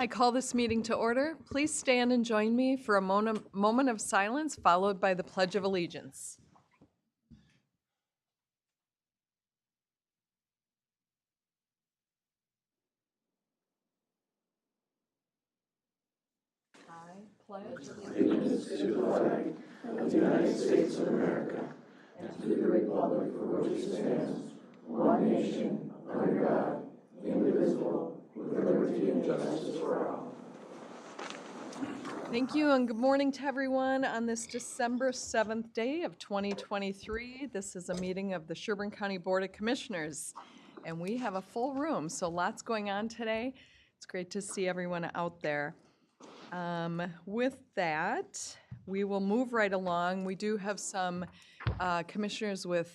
I call this meeting to order. Please stand and join me for a moment of silence, followed by the Pledge of Allegiance. I pledge allegiance to the flag of the United States of America and to the republic for which it stands, one nation, under God, indivisible, with liberty and justice for all. Thank you, and good morning to everyone on this December 7th day of 2023. This is a meeting of the Sherburne County Board of Commissioners, and we have a full room, so lots going on today. It's great to see everyone out there. With that, we will move right along. We do have some commissioners with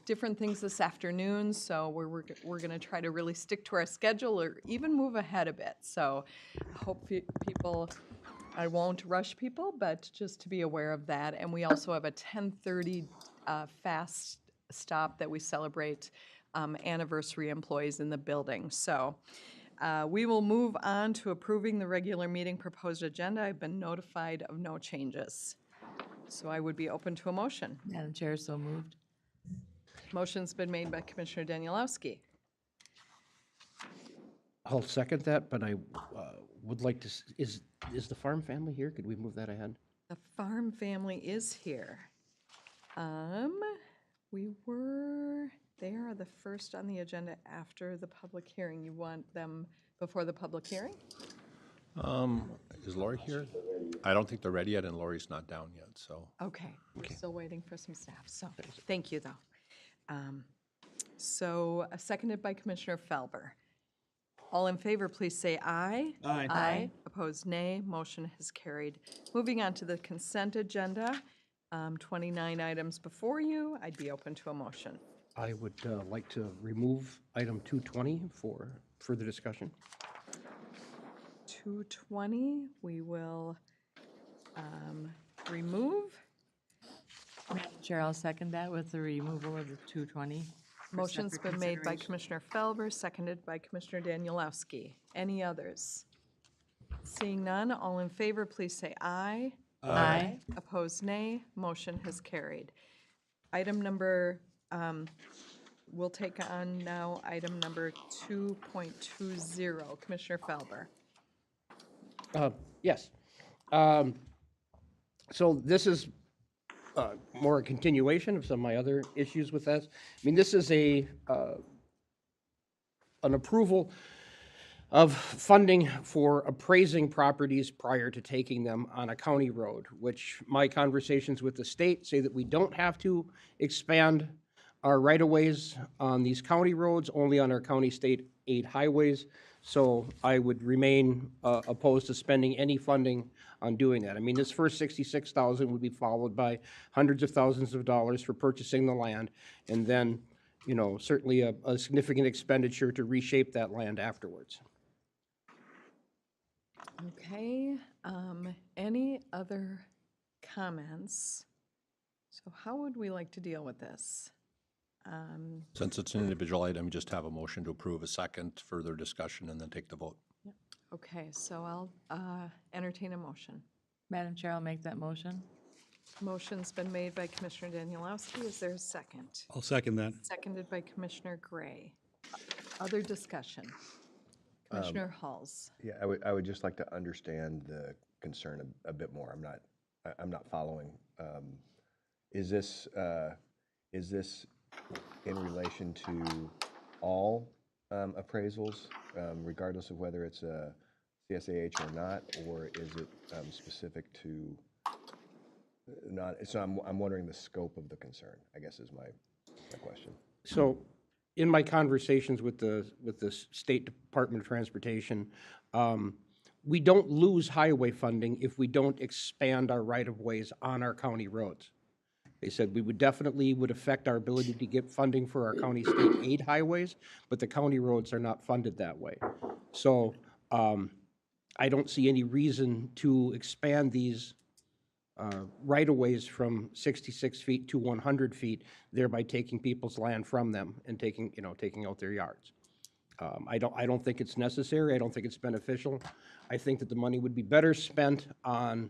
different things this afternoon, so we're going to try to really stick to our schedule or even move ahead a bit. So I hope people, I won't rush people, but just to be aware of that. And we also have a 10:30 fast stop that we celebrate anniversary employees in the building. So we will move on to approving the regular meeting proposed agenda. I've been notified of no changes. So I would be open to a motion. Madam Chair, so moved. Motion's been made by Commissioner Danielowski. I'll second that, but I would like to, is the farm family here? Could we move that ahead? The farm family is here. They are the first on the agenda after the public hearing. You want them before the public hearing? Is Lori here? I don't think they're ready yet, and Lori's not down yet, so. Okay, we're still waiting for some staff, so thank you, though. Seconded by Commissioner Felber. All in favor, please say aye. Aye. Aye. Opposed, nay. Motion has carried. Moving on to the consent agenda, 29 items before you. I'd be open to a motion. I would like to remove item 220 for further discussion. 220, we will remove. Madam Chair, I'll second that with the removal of the 220. Motion's been made by Commissioner Felber, seconded by Commissioner Danielowski. Any others? Seeing none, all in favor, please say aye. Aye. Opposed, nay. Motion has carried. Item number, we'll take on now item number 2.20. Commissioner Felber. Yes. So this is more a continuation of some of my other issues with this. I mean, this is an approval of funding for appraising properties prior to taking them on a county road, which my conversations with the state say that we don't have to expand our right-of-ways on these county roads, only on our county state aid highways. So I would remain opposed to spending any funding on doing that. I mean, this first $66,000 would be followed by hundreds of thousands of dollars for purchasing the land, and then, you know, certainly a significant expenditure to reshape that land afterwards. Okay, any other comments? So how would we like to deal with this? Since it's an individual item, just have a motion to approve, a second, further discussion, and then take the vote. Okay, so I'll entertain a motion. Madam Chair, I'll make that motion. Motion's been made by Commissioner Danielowski. Is there a second? I'll second that. Seconded by Commissioner Gray. Other discussion? Commissioner Halls. Yeah, I would just like to understand the concern a bit more. I'm not following. Is this in relation to all appraisals, regardless of whether it's a CSAH or not, or is it specific to not? So I'm wondering the scope of the concern, I guess, is my question. So in my conversations with the State Department of Transportation, we don't lose highway funding if we don't expand our right-of-ways on our county roads. They said we would affect our ability to get funding for our county state aid highways, but the county roads are not funded that way. So I don't see any reason to expand these right-of-ways from 66 feet to 100 feet, thereby taking people's land from them and taking out their yards. I don't think it's necessary. I don't think it's beneficial. I think that the money would be better spent on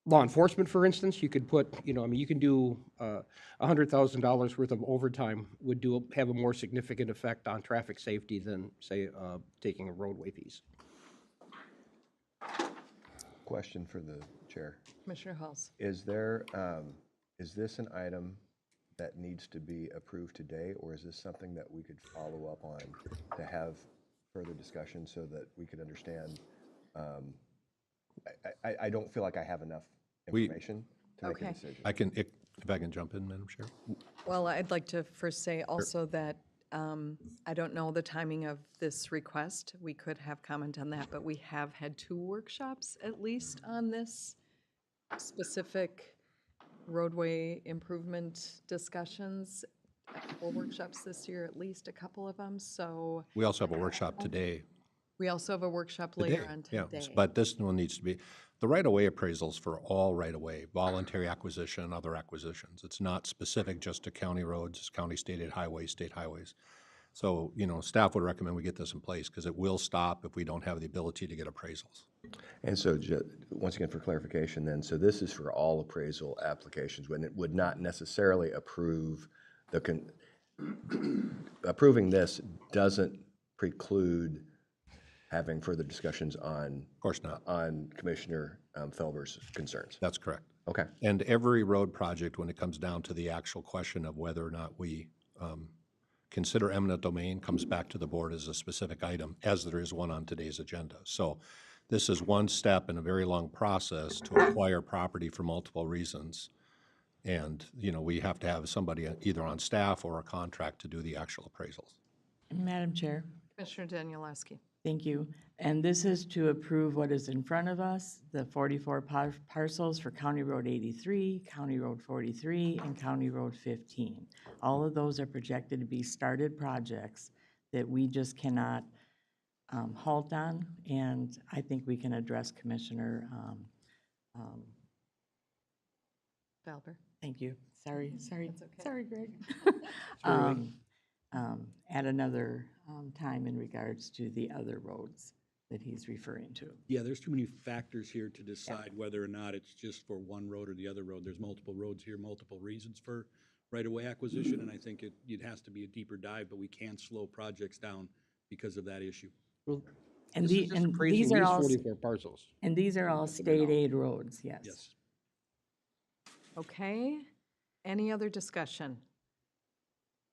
law enforcement, for instance. You could put, I mean, you can do $100,000 worth of overtime would have a more significant effect on traffic safety than, say, taking a roadway piece. Question for the chair. Commissioner Halls. Is this an item that needs to be approved today, or is this something that we could follow up on to have further discussion so that we could understand? I don't feel like I have enough information to make a Okay. decision. If I can jump in, Madam Chair? Well, I'd like to first say also that I don't know the timing of this request. We could have comment on that, but we have had 2 workshops at least on this specific roadway improvement discussions. A couple workshops this year, at least a couple of them. So We also have a workshop today. we also have a workshop later on Yeah, today. but this one needs to be, the right-of-way appraisals for all right-of-way, voluntary acquisition and other acquisitions. It's not specific just to county roads, county stated highways, state highways. So, staff would recommend we get this in place because it will stop if we don't have the ability to get appraisals. And so, once again, for clarification then, so this is for all appraisal applications, when it would not necessarily approve approving this doesn't preclude having further discussions on. Of course not. On Commissioner Felber's concerns. That's correct. Okay. And every road project, when it comes down to the actual question of whether or not we consider eminent domain, comes back to the board as a specific item, as there is one on today's agenda. So this is one step in a very long process to acquire property for multiple reasons. And, we have to have somebody either on staff or a contract to do the actual appraisals. Madam Chair, Commissioner Danielewski. thank you. And this is to approve what is in front of us, the 44 parcels for County Road 83, County Road 43, and County Road 15. All of those are projected to be started projects that we just cannot halt on, and I think we can address Commissioner, Felber. thank you, sorry, That's okay. sorry, Greg. At another time in regards to the other roads that he's referring to. Yeah, there's too many factors here to decide whether or not it's just for one road or the other road. There's multiple roads here, multiple reasons for right-of-way acquisition, and I think it has to be a deeper dive, but we can't slow projects down because of that issue. Well, And this is just appraising these are all, 44 parcels. and these are all state aid roads, yes. Yes. Okay, any other discussion?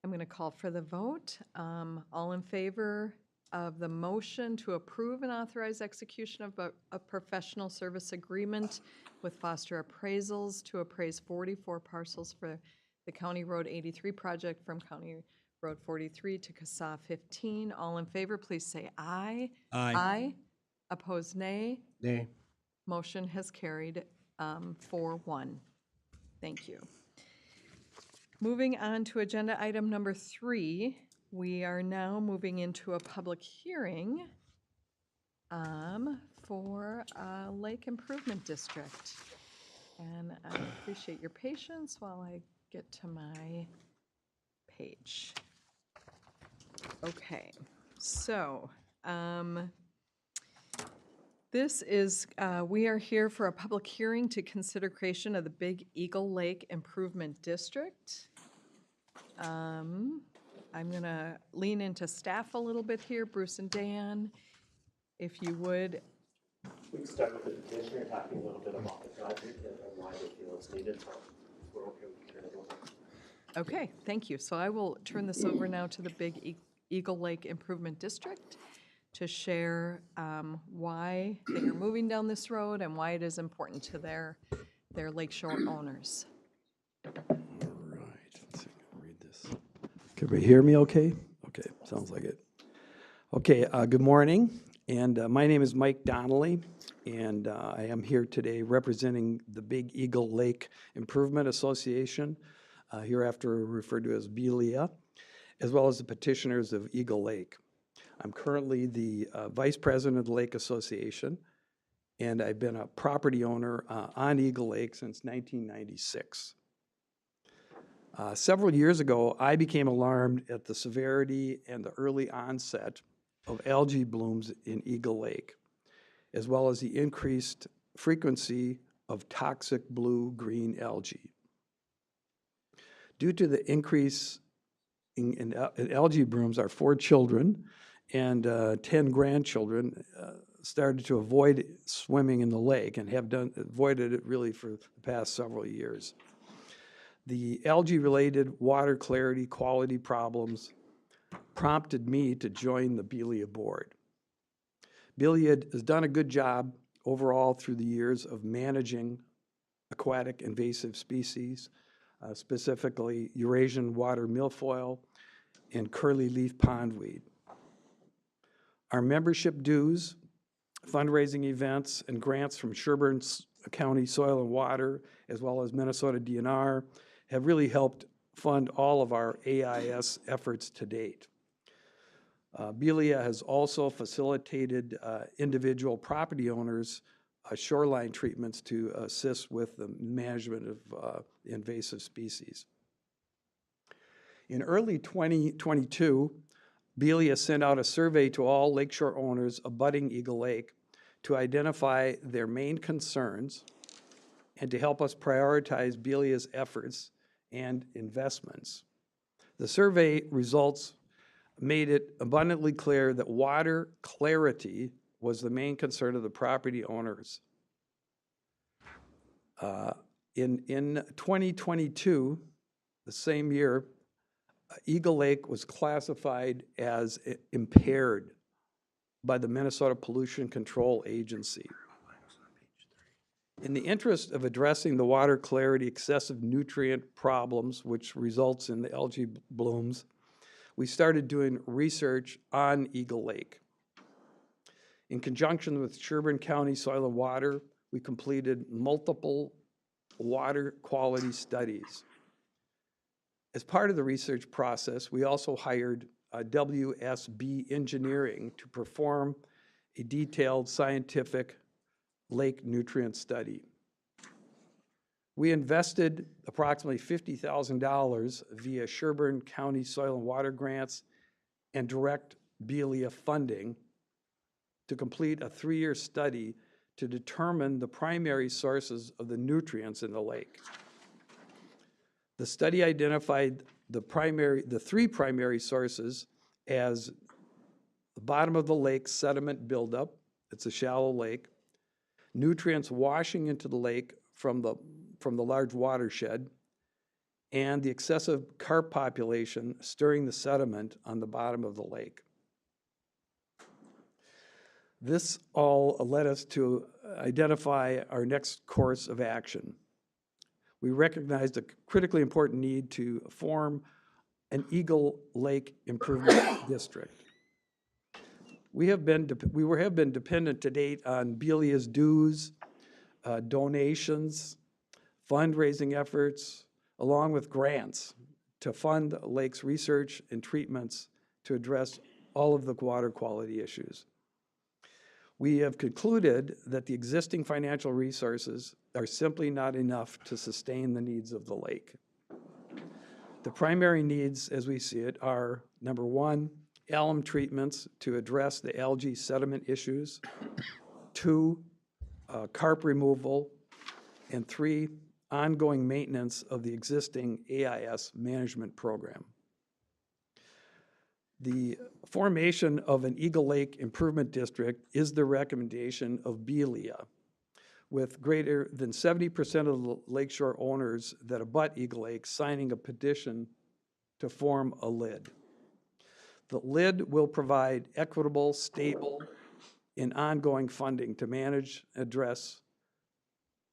I'm going to call for the vote. All in favor of the motion to approve and authorize execution of a professional service agreement with Foster Appraisals to appraise 44 parcels for the County Road 83 project from County Road 43 to CASA 15. All in favor, please say aye. Aye. Aye. Opposed, nay. Nay. Motion has carried 4-1. Thank you. Moving on to agenda item number 3, we are now moving into a public hearing for a Lake Improvement District. And I appreciate your patience while I get to my page. Okay, so this is, we are here for a public hearing to consider creation of the Big Eagle Lake Improvement District. I'm going to lean into staff a little bit here, Bruce and Dan, if you would. We can start with the petitioner talking a little bit about the project and why they feel it's needed. We're okay with turning it over. Okay, thank you. So I will turn this over now to the Big Eagle Lake Improvement District to share why they are moving down this road and why it is important to their lakeshore owners. All right, let's see, if I can read this. Can everybody hear me okay? Okay, sounds like it. Okay, good morning, and my name is Mike Donnelly, and I am here today representing the Big Eagle Lake Improvement Association, hereafter referred to as BELIA, as well as the petitioners of Eagle Lake. I'm currently the Vice President of the Lake Association, and I've been a property owner on Eagle Lake since 1996. Several years ago, I became alarmed at the severity and the early onset of algae blooms in Eagle Lake, as well as the increased frequency of toxic blue-green algae. Due to the increase in algae blooms, our 4 children and 10 grandchildren started to avoid swimming in the lake and have avoided it really for the past several years. The algae-related water clarity quality problems prompted me to join the Belia board. Belia has done a good job overall through the years of managing aquatic invasive species, specifically Eurasian water milfoil and curly leaf pondweed. Our membership dues, fundraising events, and grants from Sherburne County Soil and Water, as well as Minnesota DNR, have really helped fund all of our AIS efforts to date. Belia has also facilitated individual property owners shoreline treatments to assist with the management of invasive species. In early 2022, Belia sent out a survey to all lakeshore owners abutting Eagle Lake to identify their main concerns and to help us prioritize Belia's efforts and investments. The survey results made it abundantly clear that water clarity was the main concern of the property owners. In 2022, the same year, Eagle Lake was classified as impaired by the Minnesota Pollution Control Agency. In the interest of addressing the water clarity excessive nutrient problems, which results in the algae blooms, we started doing research on Eagle Lake. In conjunction with Sherburne County Soil and Water, we completed multiple water quality studies. As part of the research process, we also hired WSB Engineering to perform a detailed scientific lake nutrient study. We invested approximately $50,000 via Sherburne County Soil and Water grants and direct Belia funding to complete a 3-year study to determine the primary sources of the nutrients in the lake. The study identified the 3 primary sources as the bottom of the lake sediment buildup, it's a shallow lake, nutrients washing into the lake from the large watershed, and the excessive carp population stirring the sediment on the bottom of the lake. This all led us to identify our next course of action. We recognized a critically important need to form an Eagle Lake Improvement District. We have been dependent to date on Belia's dues, donations, fundraising efforts, along with grants to fund the lake's research and treatments to address all of the water quality issues. We have concluded that the existing financial resources are simply not enough to sustain the needs of the lake. The primary needs, as we see it, are, number 1, alum treatments to address the algae sediment issues, 2, carp removal, and 3, ongoing maintenance of the existing AIS management program. The formation of an Eagle Lake Improvement District is the recommendation of Belia, with greater than 70% of the lakeshore owners that abut Eagle Lake signing a petition to form a LID. The LID will provide equitable, stable, and ongoing funding to manage and address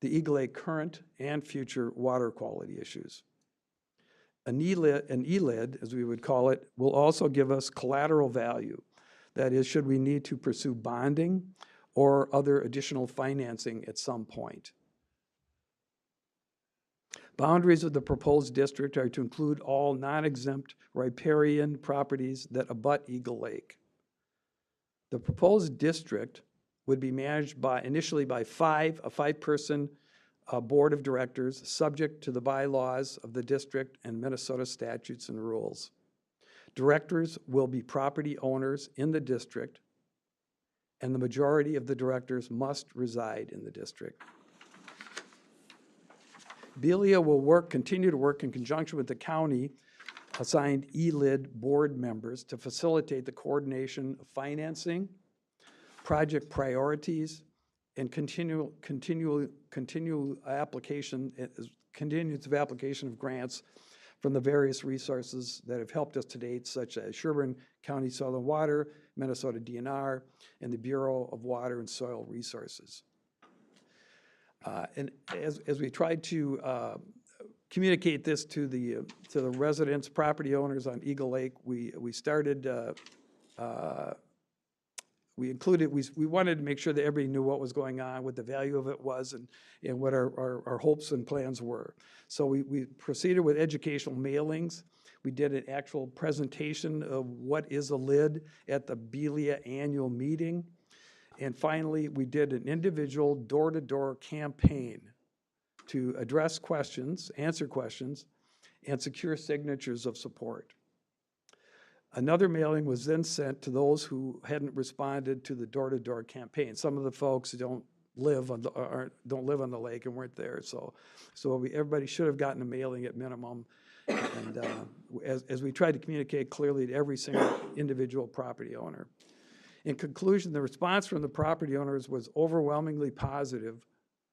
the Eagle Lake current and future water quality issues. An ELID, as we would call it, will also give us collateral value. That is, should we need to pursue bonding or other additional financing at some point. Boundaries of the proposed district are to include all non-exempt riparian properties that abut Eagle Lake. The proposed district would be managed initially by a 5-person board of directors, subject to the bylaws of the district and Minnesota statutes and rules. Directors will be property owners in the district, and the majority of the directors must reside in the district. Belia will continue to work in conjunction with the county assigned ELID board members to facilitate the coordination of financing, project priorities, and continuous application of grants from the various resources that have helped us to date, such as Sherburne County Soil and Water, Minnesota DNR, and the Bureau of Water and Soil Resources. And as we tried to communicate this to the residents, property owners on Eagle Lake, we started, we wanted to make sure that everybody knew what was going on, what the value of it was, and what our hopes and plans were. So we proceeded with educational mailings. We did an actual presentation of what is a LID at the Belia annual meeting. And finally, we did an individual door-to-door campaign to address questions, answer questions, and secure signatures of support. Another mailing was then sent to those who hadn't responded to the door-to-door campaign. Some of the folks don't live on the lake and weren't there, so everybody should have gotten a mailing at minimum. And as we tried to communicate clearly to every single individual property owner. In conclusion, the response from the property owners was overwhelmingly positive,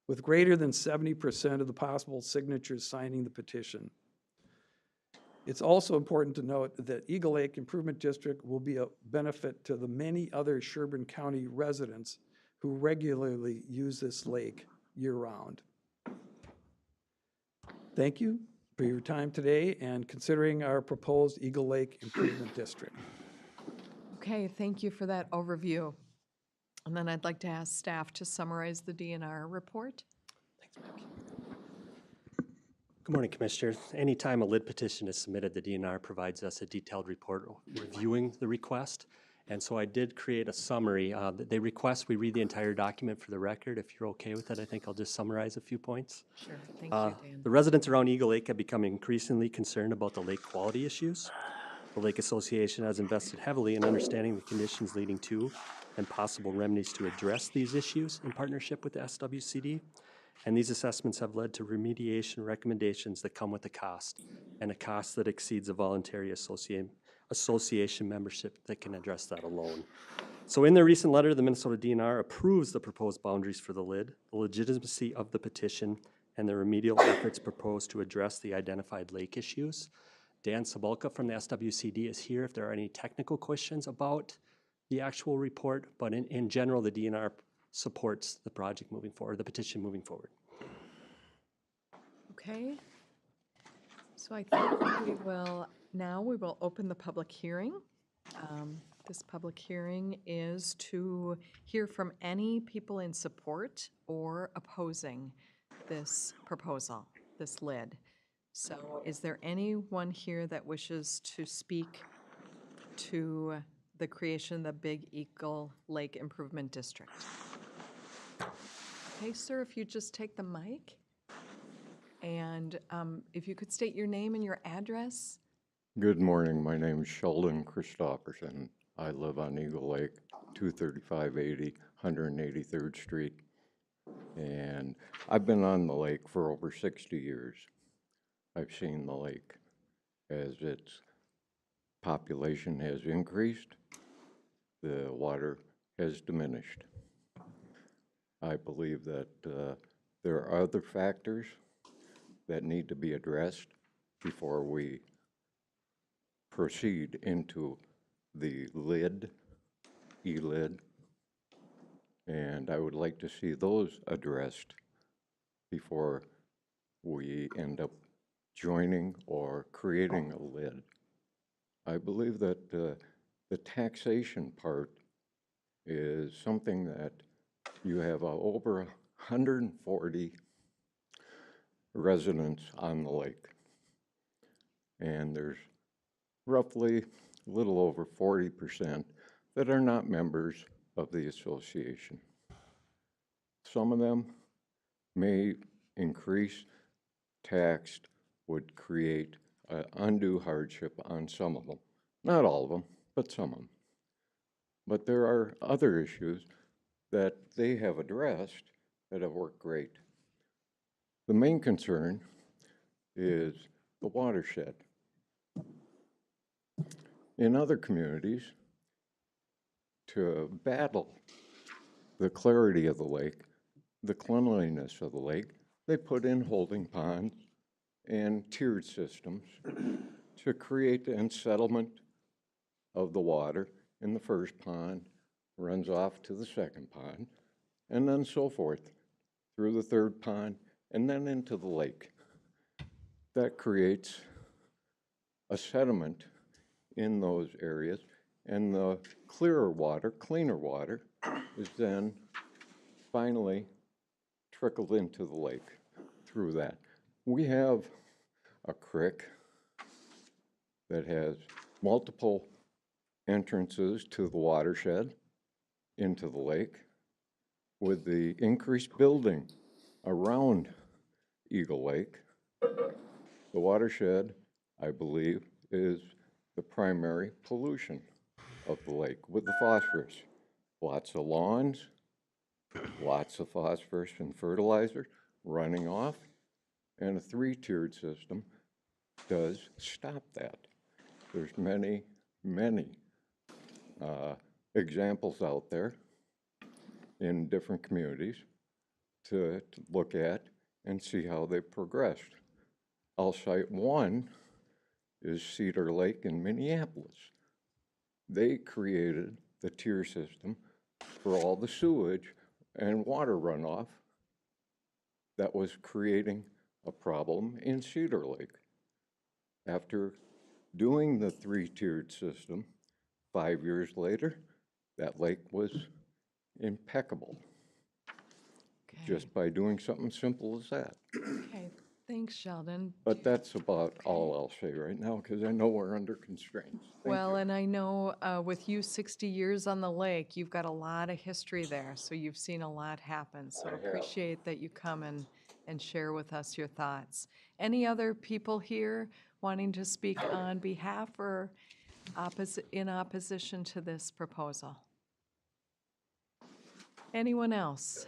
with greater than 70% of the possible signatures signing the petition. It's also important to note that Eagle Lake Improvement District will be a benefit to the many other Sherburne County residents who regularly use this lake year-round. Thank you for your time today and considering our proposed Eagle Lake Improvement District. Okay, thank you for that overview. And then I'd like to ask staff to summarize the DNR report. Good morning, Commissioners. Anytime a LID petition is submitted, the DNR provides us a detailed report reviewing the request. And so I did create a summary. They request we read the entire document for the record. If you're okay with that, I think I'll just summarize a few points. Sure, thank you, Dan. The residents around Eagle Lake have become increasingly concerned about the lake quality issues. The Lake Association has invested heavily in understanding the conditions leading to and possible remedies to address these issues in partnership with the SWCD. And these assessments have led to remediation recommendations that come with a cost, and a cost that exceeds a voluntary association membership that can address that alone. So in their recent letter, the Minnesota DNR approves the proposed boundaries for the LID, the legitimacy of the petition, and the remedial efforts proposed to address the identified lake issues. Dan Sabalka from the SWCD is here if there are any technical questions about the actual report, but in general, the DNR supports the project moving forward, the petition moving forward. Okay. So I think we will open the public hearing. This public hearing is to hear from any people in support or opposing this proposal, this LID. So is there anyone here that wishes to speak to the creation of the Big Eagle Lake Improvement District? Okay, sir, if you just take the mic, and if you could state your name and your address. Good morning. My name is Sheldon Christopherson. I live on Eagle Lake, 23580 183rd Street. And I've been on the lake for over 60 years. I've seen the lake as its population has increased, the water has diminished. I believe that there are other factors that need to be addressed before we proceed into the LID, ELID, and I would like to see those addressed before we end up joining or creating a LID. I believe that the taxation part is something that you have over 140 residents on the lake, and there's roughly a little over 40% that are not members of the association. Some of them may increased tax would create undue hardship on some of them. Not all of them, but some of them. But there are other issues that they have addressed that have worked great. The main concern is the watershed. In other communities, to battle the clarity of the lake, the cleanliness of the lake, they put in holding ponds and tiered systems to create the unsettlement of the water in the first pond, runs off to the second pond, and then so forth through the third pond, and then into the lake. That creates a sediment in those areas, and the clearer water, cleaner water, is then finally trickled into the lake through that. We have a creek that has multiple entrances to the watershed into the lake. With the increased building around Eagle Lake, the watershed, I believe, is the primary pollution of the lake with the phosphorus. Lots of lawns, lots of phosphorus and fertilizer running off, and a three-tiered system does stop that. There's many, many examples out there in different communities to look at and see how they progressed. I'll cite one is Cedar Lake in Minneapolis. They created the tier system for all the sewage and water runoff that was creating a problem in Cedar Lake. After doing the three-tiered system, 5 years later, that lake was impeccable, just by doing something simple as that. Okay, thanks, Sheldon. But that's about all I'll say right now, because I know we're under constraints. Thank Well, you. and I know with you 60 years on the lake, you've got a lot of history there, so you've seen a lot happen. So I have. appreciate that you come and share with us your thoughts. Any other people here wanting to speak on behalf or in opposition to this proposal? Anyone else?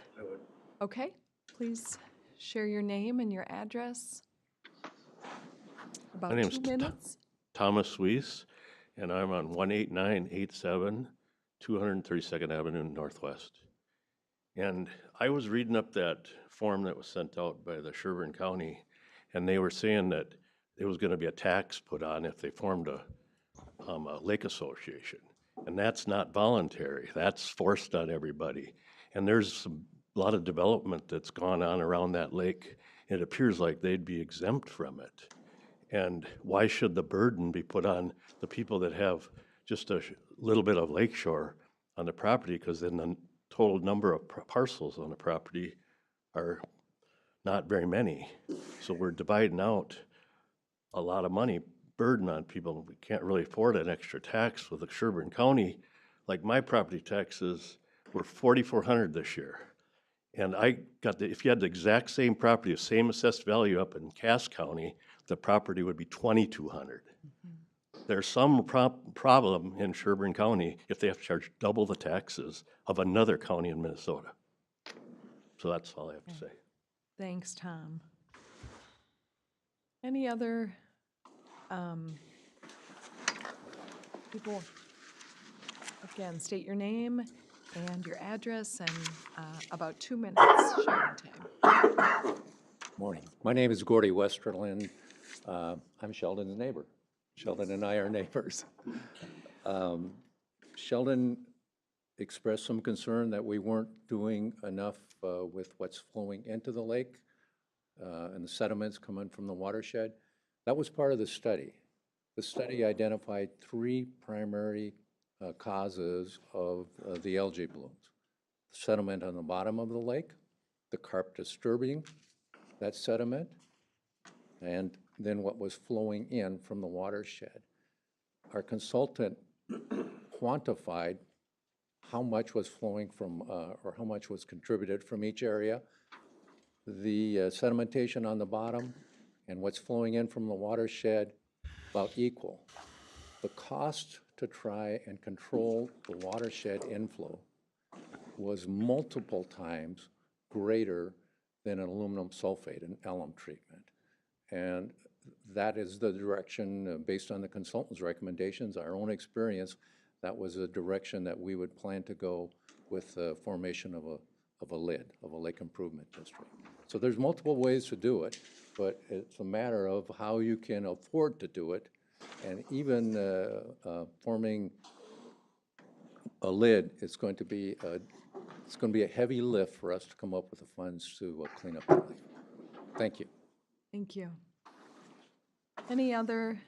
Okay, please share your name and your address. About name's 2 minutes. Thomas Weiss, and I'm on 18987 232nd Avenue Northwest. And I was reading up that form that was sent out by the Sherburne County, and they were saying that there was going to be a tax put on if they formed a lake association. And that's not voluntary. That's forced on everybody. And there's a lot of development that's gone on around that lake. It appears like they'd be exempt from it. And why should the burden be put on the people that have just a little bit of lakeshore on the property? Because then the total number of parcels on the property are not very many. So we're dividing out a lot of money burden on people. We can't really afford an extra tax with the Sherburne County. Like my property taxes were $4,400 this year. And I got if you had the exact same property, the same assessed value up in Cass County, the property would be $2,200. There's some problem in Sherburne County if they have to charge double the taxes of another county in Minnesota. So that's all I have to say. Thanks, Tom. Any other people? Again, state your name and your address and about 2 minutes sharing time. Morning. My name is Gordy Westerland. I'm Sheldon's neighbor. Sheldon and I are neighbors. Sheldon expressed some concern that we weren't doing enough with what's flowing into the lake and the sediments coming from the watershed. That was part of the study. The study identified 3 primary causes of the algae blooms. Sediment on the bottom of the lake, the carp disturbing that sediment, and then what was flowing in from the watershed. Our consultant quantified how much was flowing from, or how much was contributed from each area. the sedimentation on the bottom and what's flowing in from the watershed about equal. The cost to try and control the watershed inflow was multiple times greater than an aluminum sulfate and alum treatment. And that is the direction, based on the consultant's recommendations, our own experience, that was a direction that we would plan to go with the formation of a LID, of a Lake Improvement District. So there's multiple ways to do it, but it's a matter of how you can afford to do it. And even forming a LID, it's going to be a heavy lift for us to come up with the funds to clean up the lake. Thank you. Thank you. Any other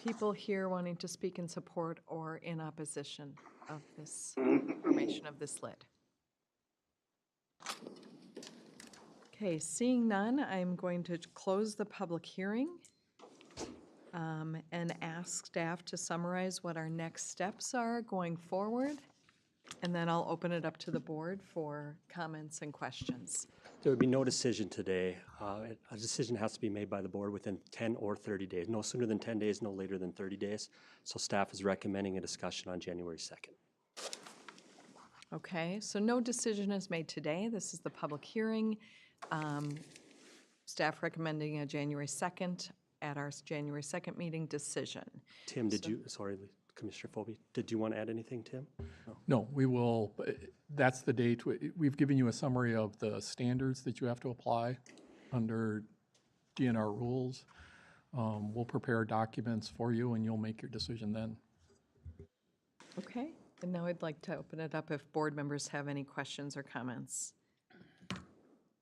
people here wanting to speak in support or in opposition of this formation of this lid? Okay, seeing none, I'm going to close the public hearing and ask staff to summarize what our next steps are going forward. And then I'll open it up to the board for comments and questions. There would be no decision today. A decision has to be made by the board within 10 or 30 days. No sooner than 10 days, no later than 30 days. So staff is recommending a discussion on January 2nd. Okay, so no decision is made today. This is the public hearing. Staff recommending a January 2nd, at our January 2nd meeting, decision. Tim, sorry, Commissioner Phobie, did you want to add anything, Tim? No, we will, that's the date. We've given you a summary of the standards that you have to apply under DNR rules. We'll prepare documents for you and you'll make your decision then. Okay, and now I'd like to open it up if board members have any questions or comments.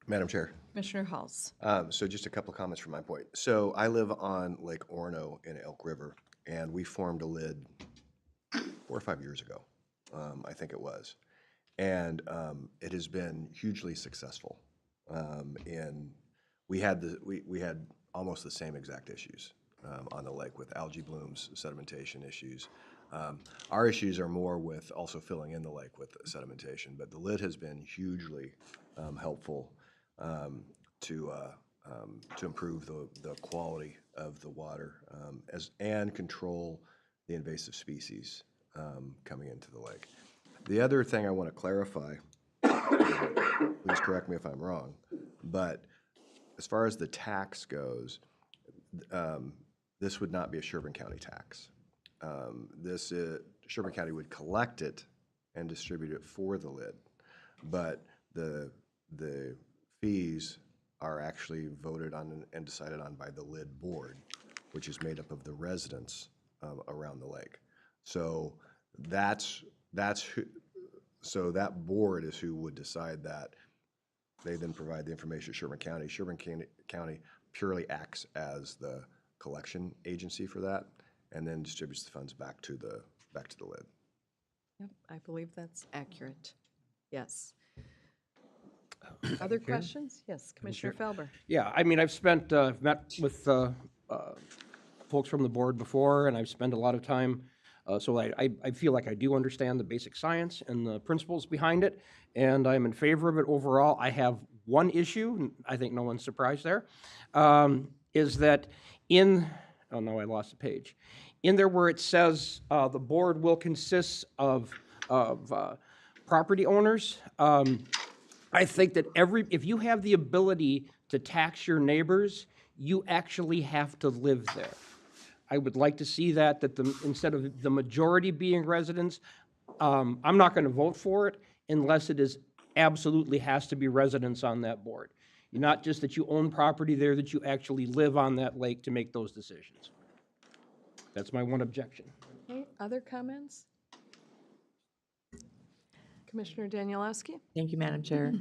Madam Chair. Commissioner Halls. So just a couple of comments from my point. So I live on Lake Orono in Elk River, and we formed a LID 4 or 5 years ago, I think it was. And it has been hugely successful. And we had almost the same exact issues on the lake with algae blooms, sedimentation issues. Our issues are more with also filling in the lake with sedimentation, but the LID has been hugely helpful to improve the quality of the water and control the invasive species coming into the lake. The other thing I want to clarify, please correct me if I'm wrong, but as far as the tax goes, this would not be a Sherburne County tax. Sherburne County would collect it and distribute it for the LID, but the fees are actually voted on and decided on by the LID board, which is made up of the residents around the lake. So so that board is who would decide that. They then provide the information to Sherburne County. Sherburne County purely acts as the collection agency for that, and then distributes the funds back to the LID. Yep, I believe that's accurate. Yes. Other questions? Yes, Commissioner Felber. Yeah, I mean, I've met with folks from the board before, and I've spent a lot of time, so I feel like I do understand the basic science and the principles behind it, and I'm in favor of it overall. I have one issue, and I think no one's surprised there, is that oh no, I lost the page. In there where it says the board will consist of property owners, I think that if you have the ability to tax your neighbors, you actually have to live there. I would like to see that instead of the majority being residents, I'm not going to vote for it unless it absolutely has to be residents on that board. Not just that you own property there, that you actually live on that lake to make those decisions. That's my one objection. Okay, other comments? Commissioner Danielewski? Thank you, Madam Chair.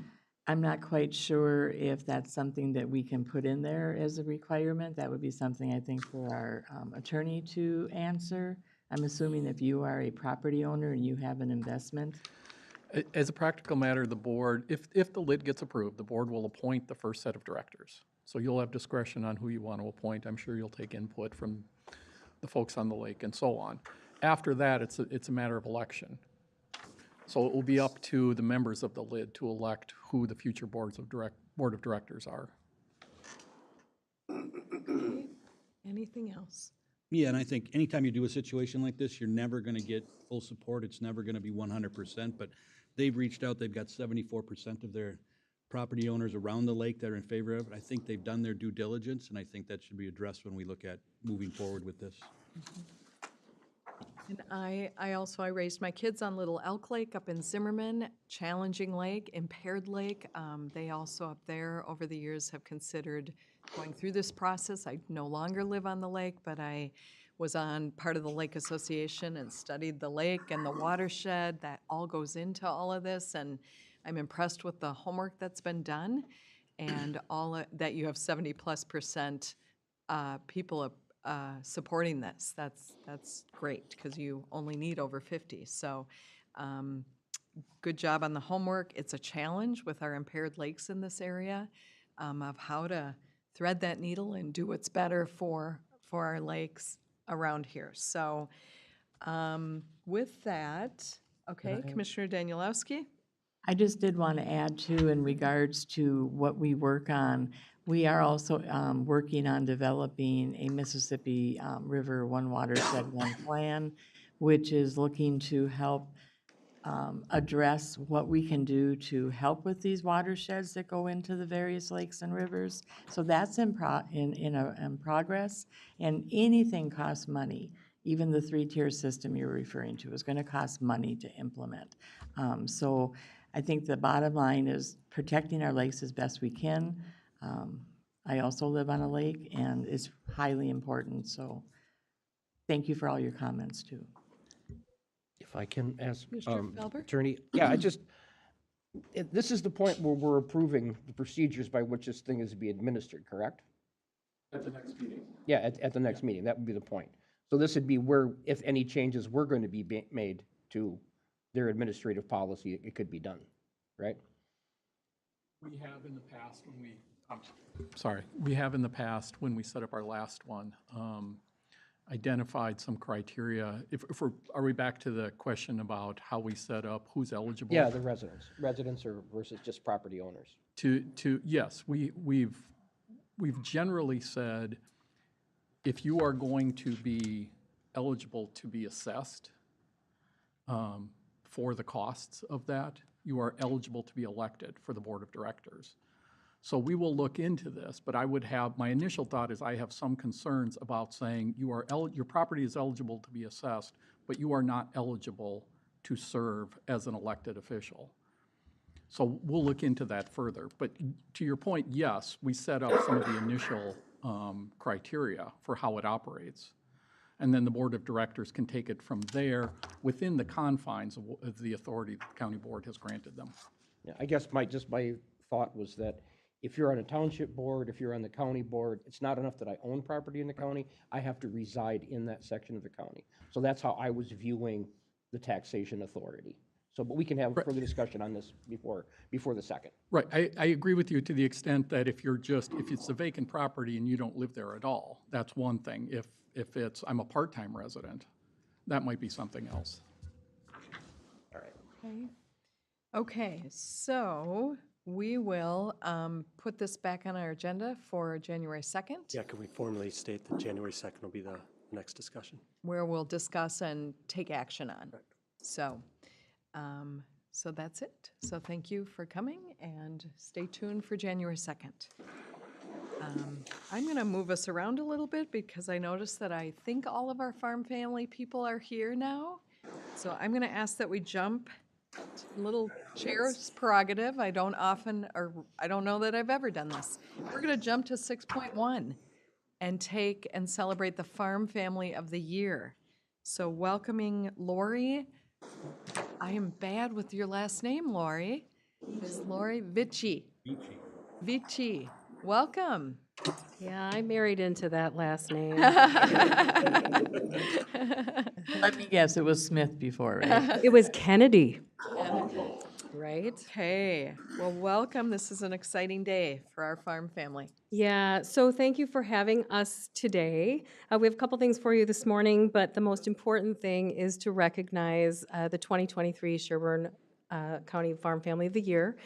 I'm not quite sure if that's something that we can put in there as a requirement. That would be something I think for our attorney to answer. I'm assuming if you are a property owner and you have an investment. As a practical matter, the board, if the LID gets approved, the board will appoint the first set of directors. So you'll have discretion on who you want to appoint. I'm sure you'll take input from the folks on the lake and so on. After that, it's a matter of election. So it will be up to the members of the LID to elect who the future board of directors are. Anything else? Yeah, and I think anytime you do a situation like this, you're never gonna get full support, it's never gonna be 100%, but they've reached out, they've got 74% of their property owners around the lake that are in favor of it. I think they've done their due diligence, and I think that should be addressed when we look at moving forward with this. And I raised my kids on Little Elk Lake up in Zimmerman, challenging lake, impaired lake. They also up there over the years have considered going through this process. I no longer live on the lake, but I was on part of the Lake Association and studied the lake and the watershed. That all goes into all of this, and I'm impressed with the homework that's been done and that you have 70+% people supporting this. That's great, because you only need over 50. So good job on the homework. It's a challenge with our impaired lakes in this area of how to thread that needle and do what's better for our lakes around here. So with that, okay, Commissioner Danielowski? I just did want to add too, in regards to what we work on, we are also working on developing a Mississippi River One Watershed One Plan, which is looking to help address what we can do to help with these watersheds that go into the various lakes and rivers. So that's in progress, and anything costs money. Even the three-tier system you're referring to is going to cost money to implement. So I think the bottom line is protecting our lakes as best we can. I also live on a lake, and it's highly important. So thank you for all your comments too. If I can ask, Mr. Felber? Attorney, this is the point where we're approving the procedures by which this thing is to be administered, correct? At the next meeting. Yeah, at the next meeting, that would be the point. So this would be where, if any changes were going to be made to their administrative policy, it could be done, right? We have in the past when we have in the past, when we set up our last one, identified some criteria. Are we back to the question about how we set up, who's eligible? Yeah, the residents or versus just property owners. Yes, we've generally said, if you are going to be eligible to be assessed for the costs of that, you are eligible to be elected for the board of directors. So we will look into this, but I would have, my initial thought is I have some concerns about saying your property is eligible to be assessed, but you are not eligible to serve as an elected official. So we'll look into that further. But to your point, yes, we set up some of the initial criteria for how it operates. And then the board of directors can take it from there within the confines of the authority the county board has granted them. Yeah, I guess my thought was that if you're on a township board, if you're on the county board, it's not enough that I own property in the county, I have to reside in that section of the county. So that's how I was viewing the taxation authority. So, but we can have further discussion on this before the second. Right, I agree with you to the extent that if it's a vacant property and you don't live there at all, that's one thing. If it's, I'm a part-time resident, that might be something else. All right. Okay, so we will put this back on our agenda for January 2nd. Yeah, can we formally state that January 2nd will be the next discussion? Where we'll discuss and take action on. Correct. So that's it. So thank you for coming, and stay tuned for January 2nd. I'm going to move us around a little bit because I noticed that I think all of our farm family people are here now. So I'm going to ask that we jump, little chair's prerogative. I don't know that I've ever done this. We're going to jump to 6.1 and take and celebrate the Farm Family of the Year. So welcoming Lori. I am bad with your last name, Lori. Ms. Lori Vici. Vici. Welcome. Yeah, I married into that last name. Let me guess, it was Smith before, right? It was Kennedy. Right? Okay. Well, welcome. This is an exciting day for our farm family. Yeah, so thank you for having us today. We have a couple things for you this morning, but the most important thing is to recognize the 2023 Sherburne County Farm Family of the Year.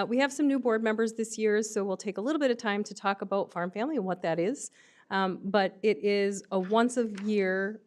We have some new board members this year, so we'll take a little bit of time to talk about Farm Family and what that is. But it is a once-a-year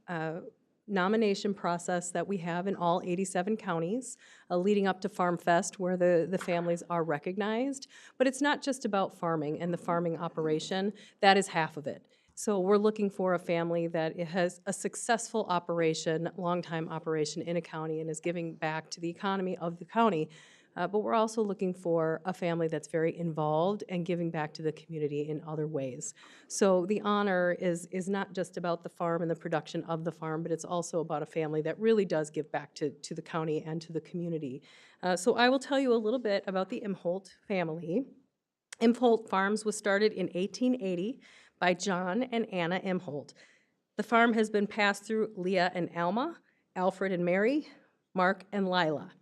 nomination process that we have in all 87 counties, leading up to Farm Fest, where the families are recognized. But it's not just about farming and the farming operation. That is half of it. So we're looking for a family that has a successful operation, long-time operation in a county and is giving back to the economy of the county. But we're also looking for a family that's very involved and giving back to the community in other ways. So the honor is not just about the farm and the production of the farm, but it's also about a family that really does give back to the county and to the community. So I will tell you a little bit about the Imholt family. Imholt Farms was started in 1880 by John and Anna Imholt. The farm has been passed through Leah and Alma, Alfred and Mary, Mark and Lila.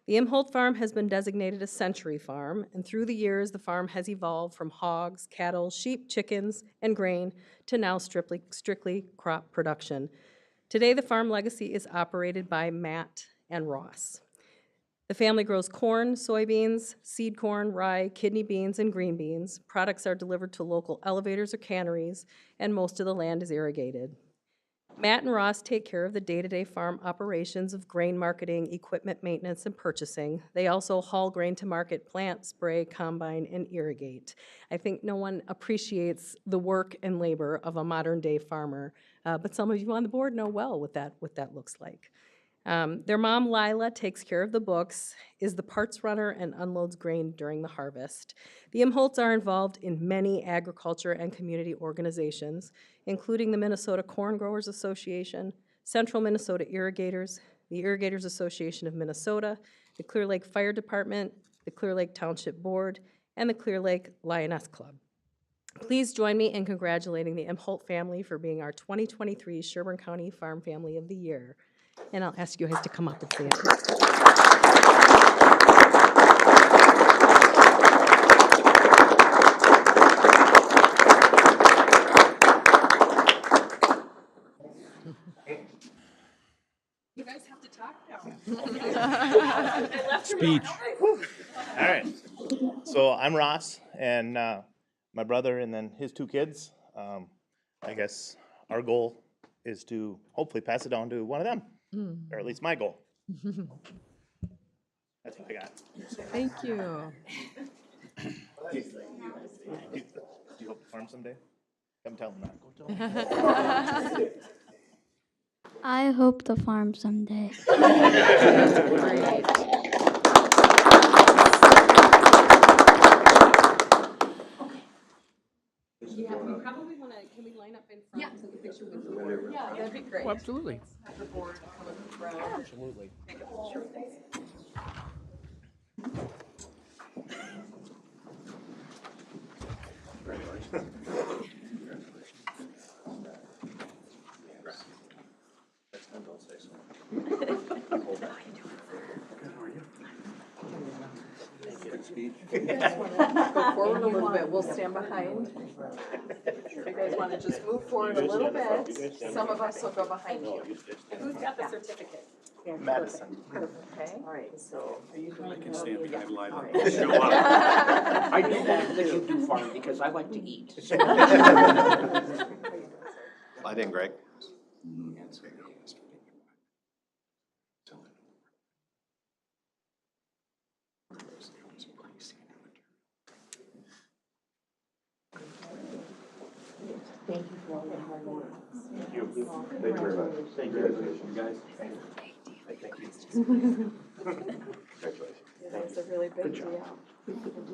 The Imholt farm has been designated a century farm, and through the years, the farm has evolved from hogs, cattle, sheep, chickens, and grain to now strictly crop production. Today, the farm legacy is operated by Matt and Ross. The family grows corn, soybeans, seed corn, rye, kidney beans, and green beans. Products are delivered to local elevators or canneries, and most of the land is irrigated. Matt and Ross take care of the day-to-day farm operations of grain marketing, equipment maintenance, and purchasing. They also haul grain to market, plant, spray, combine, and irrigate. I think no one appreciates the work and labor of a modern-day farmer, but some of you on the board know well what that looks like. Their mom, Lila, takes care of the books, is the parts runner, and unloads grain during the harvest. The Imholts are involved in many agriculture and community organizations, including the Minnesota Corn Growers Association, Central Minnesota Irrigators, the Irrigators Association of Minnesota, the Clear Lake Fire Department, the Clear Lake Township Board, and the Clear Lake Lioness Club. Please join me in congratulating the Imholt family for being our 2023 Sherburne County Farm Family of the Year. And I'll ask you guys to come up and stand. You guys have to talk now. Speech. All right. So I'm Ross, and my brother, and then his two kids. I guess our goal is to hopefully pass it on to one of them, or at least my goal. That's what I got. Thank you. Do you hope to farm someday? Come tell them that. Go tell them. I hope to farm someday. Great. Yeah, we probably want to, can we line up in front and take a picture with the board? Yeah, that'd be great. Oh, absolutely. Have the board come around. Absolutely. Take a picture with us. If you guys want to go forward a little bit, we'll stand behind. If you guys want to just move forward a little bit, some of us will go behind you. Who's got the certificate? Madison. Okay. All right, so are you going to? I can stand behind Lila. I do that that you do farm because I like to eat. Slide in, Greg. Thank you for all your hard work. Thank you. Thank you very much. Thank you, guys. Thank you. Congratulations. That's a really big deal.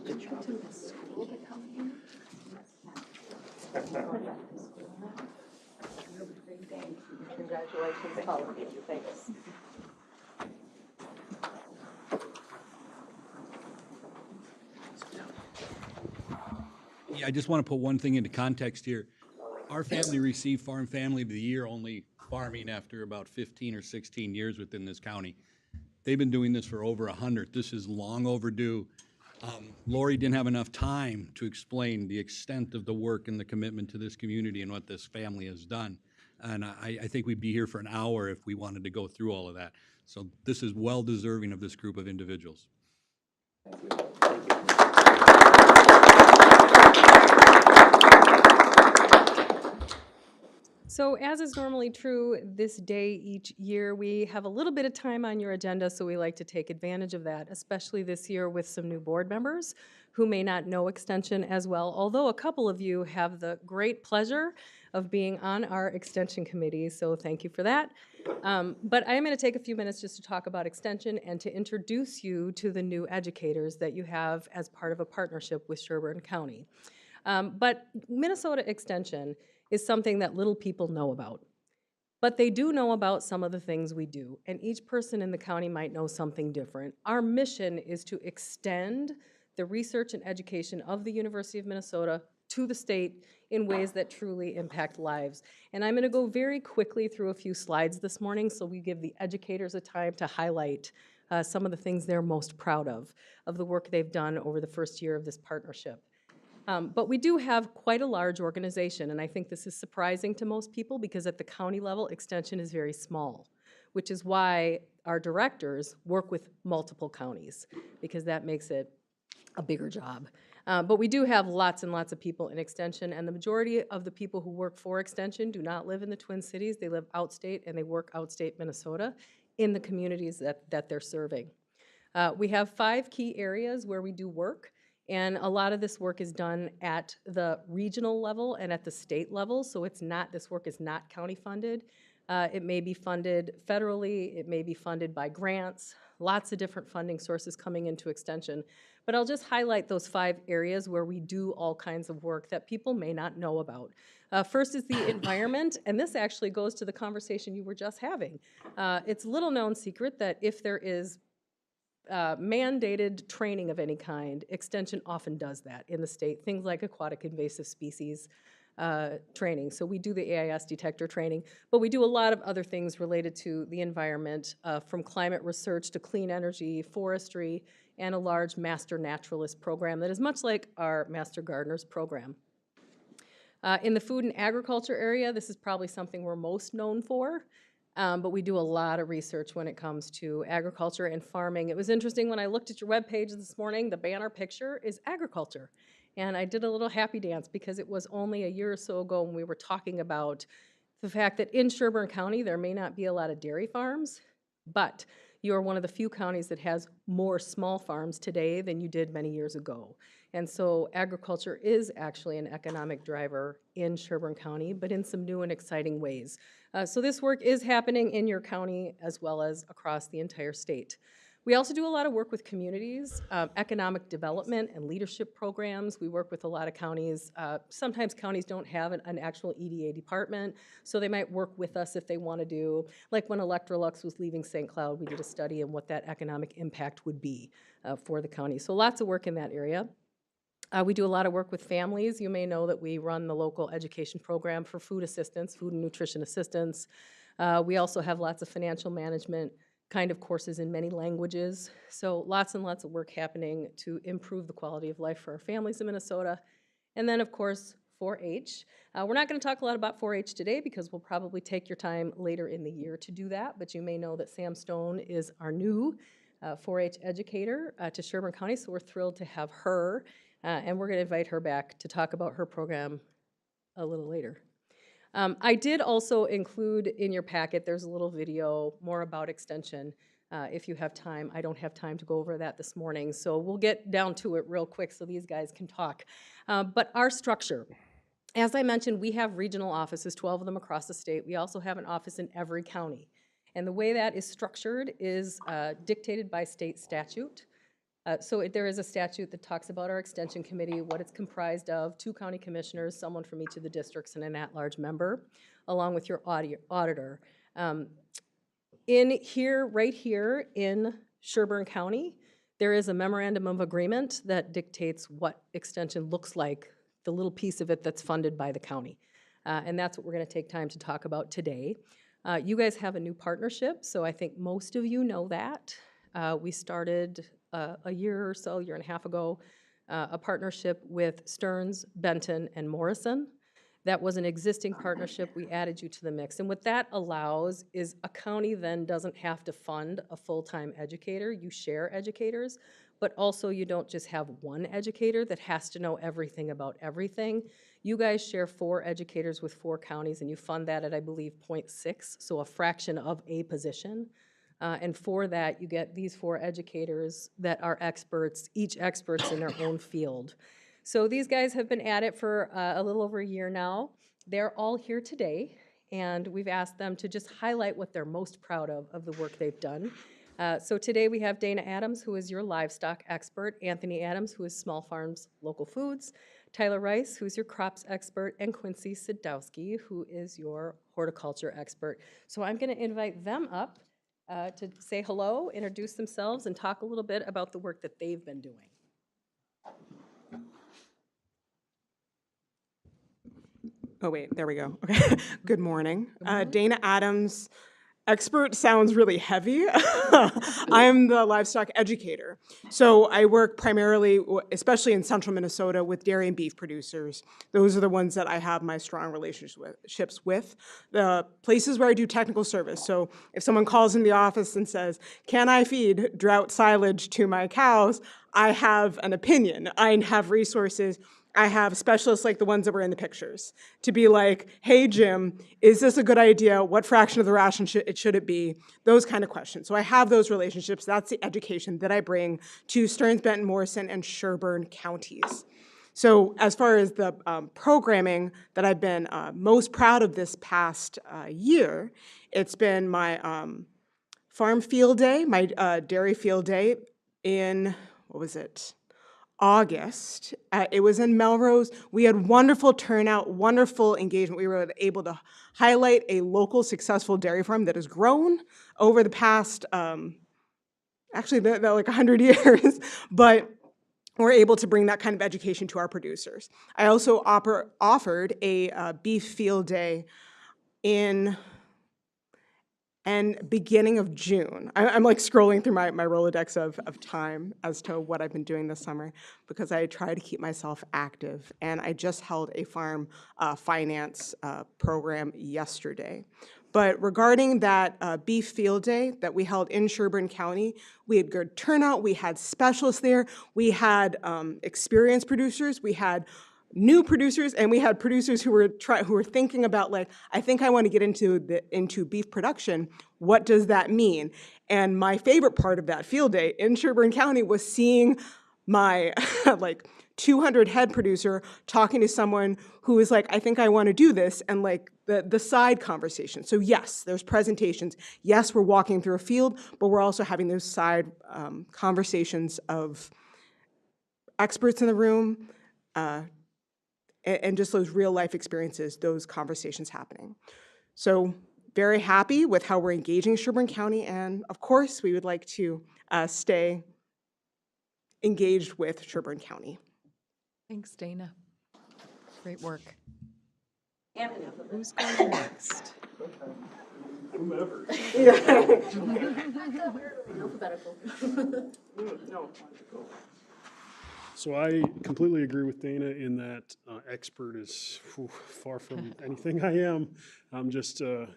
Did you go to the school to come here? Congratulations to all of you. Thanks. Yeah, I just want to put one thing into context here. Our family received Farm Family of the Year only farming after about 15 or 16 years within this county. They've been doing this for over 100. This is long overdue. Lori didn't have enough time to explain the extent of the work and the commitment to this community and what this family has done. And I think we'd be here for an hour if we wanted to go through all of that. So this is well deserving of this group of individuals. So as is normally true, this day each year, we have a little bit of time on your agenda, so we like to take advantage of that, especially this year with some new board members who may not know Extension as well, although a couple of you have the great pleasure of being on our Extension Committee, so thank you for that. But I am going to take a few minutes just to talk about Extension and to introduce you to the new educators that you have as part of a partnership with Sherburne County. But Minnesota Extension is something that little people know about. But they do know about some of the things we do, and each person in the county might know something different. Our mission is to extend the research and education of the University of Minnesota to the state in ways that truly impact lives. And I'm going to go very quickly through a few slides this morning so we give the educators a time to highlight some of the things they're most proud of the work they've done over the first year of this partnership. But we do have quite a large organization, and I think this is surprising to most people because at the county level, Extension is very small, which is why our directors work with multiple counties, because that makes it a bigger job. But we do have lots and lots of people in Extension, and the majority of the people who work for Extension do not live in the Twin Cities. They live outstate, and they work outstate Minnesota in the communities that they're serving. We have 5 key areas where we do work. And a lot of this work is done at the regional level and at the state level, so this work is not county funded. It may be funded federally, it may be funded by grants, lots of different funding sources coming into Extension. But I'll just highlight those 5 areas where we do all kinds of work that people may not know about. First is the environment, and this actually goes to the conversation you were just having. It's a little known secret that if there is mandated training of any kind, Extension often does that in the state, things like aquatic invasive species training. So we do the AIS detector training, but we do a lot of other things related to the environment, from climate research to clean energy, forestry, and a large master naturalist program that is much like our Master Gardeners program. In the food and agriculture area, this is probably something we're most known for. But we do a lot of research when it comes to agriculture and farming. It was interesting when I looked at your webpage this morning, the banner picture is agriculture. And I did a little happy dance because it was only a year or so ago when we were talking about the fact that in Sherburne County, there may not be a lot of dairy farms, but you are one of the few counties that has more small farms today than you did many years ago. And so agriculture is actually an economic driver in Sherburne County, but in some new and exciting ways. So this work is happening in your county as well as across the entire state. We also do a lot of work with communities, economic development and leadership programs. We work with a lot of counties. Sometimes counties don't have an actual EDA department, so they might work with us if they want to do, like when Electrolux was leaving St. Cloud, we did a study on what that economic impact would be for the county. So lots of work in that area. We do a lot of work with families. You may know that we run the local education program for food assistance, food and nutrition assistance. We also have lots of financial management kind of courses in many languages. So lots and lots of work happening to improve the quality of life for our families in Minnesota. And then, of course, 4-H. We're not going to talk a lot about 4-H today because we'll probably take your time later in the year to do that, but you may know that Sam Stone is our new 4-H educator to Sherburne County, so we're thrilled to have her. And we're going to invite her back to talk about her program a little later. I did also include in your packet, there's a little video more about Extension if you have time. I don't have time to go over that this morning, so we'll get down to it real quick so these guys can talk. But our structure, as I mentioned, we have regional offices, 12 of them across the state. We also have an office in every county. And the way that is structured is dictated by state statute. So there is a statute that talks about our Extension Committee, what it's comprised of, 2 county commissioners, someone from each of the districts, and an at-large member, along with your auditor. Right here in Sherburne County, there is a memorandum of agreement that dictates what Extension looks like, the little piece of it that's funded by the county. And that's what we're going to take time to talk about today. You guys have a new partnership, so I think most of you know that. We started a year and a half ago, a partnership with Stearns, Benton, and Morrison. That was an existing partnership. We added you to the mix. And what that allows is a county then doesn't have to fund a full-time educator. You share educators, but also you don't just have one educator that has to know everything about everything. You guys share 4 educators with 4 counties, and you fund that at, I believe, 0.6, so a fraction of a position. And for that, you get these 4 educators that are experts, each experts in their own field. So these guys have been at it for a little over a year now. They're all here today, and we've asked them to just highlight what they're most proud of the work they've done. So today we have Dana Adams, who is your livestock expert, Anthony Adams, who is small farms, local foods, Tyler Rice, who's your crops expert, and Quincy Sadowski, who is your horticulture expert. So I'm going to invite them up to say hello, introduce themselves, and talk a little bit about the work that they've been doing. Oh, wait, there we go. Okay. Good morning. Dana Adams. Expert sounds really heavy. I'm the livestock educator. So I work primarily, especially in central Minnesota, with dairy and beef producers. Those are the ones that I have my strong relationships with. The places where I do technical service. So if someone calls in the office and says, can I feed drought silage to my cows? I have an opinion. I have resources. I have specialists like the ones that were in the pictures to be like, hey, Jim, is this a good idea? What fraction of the ration should it be? Those kind of questions. So I have those relationships. That's the education that I bring to Stearns, Benton, Morrison, and Sherburne counties. So as far as the programming that I've been most proud of this past year, it's been my farm field day, my dairy field day in, what was it? August. It was in Melrose. We had wonderful turnout, wonderful engagement. We were able to highlight a local successful dairy farm that has grown over the past, actually, they're like 100 years, but we're able to bring that kind of education to our producers. I also offered a beef field day in beginning of June. I'm like scrolling through my Rolodex of time as to what I've been doing this summer because I try to keep myself active. And I just held a farm finance program yesterday. But regarding that beef field day that we held in Sherburne County, we had good turnout, we had specialists there, we had experienced producers, we had new producers, and we had producers who were thinking about, like, I think I want to get into beef production. What does that mean? And my favorite part of that field day in Sherburne County was seeing my like 200 head producer talking to someone who is like, I think I want to do this, and like the side conversation. So yes, there's presentations. Yes, we're walking through a field, but we're also having those side conversations of experts in the room, and just those real life experiences, those conversations happening. So very happy with how we're engaging Sherburne County, and of course, we would like to stay engaged with Sherburne County. Thanks, Dana. Great work. Anthony, who's going next? Whomever. Alphabetical. No. So I completely agree with Dana in that expert is far from anything I am. I'm just a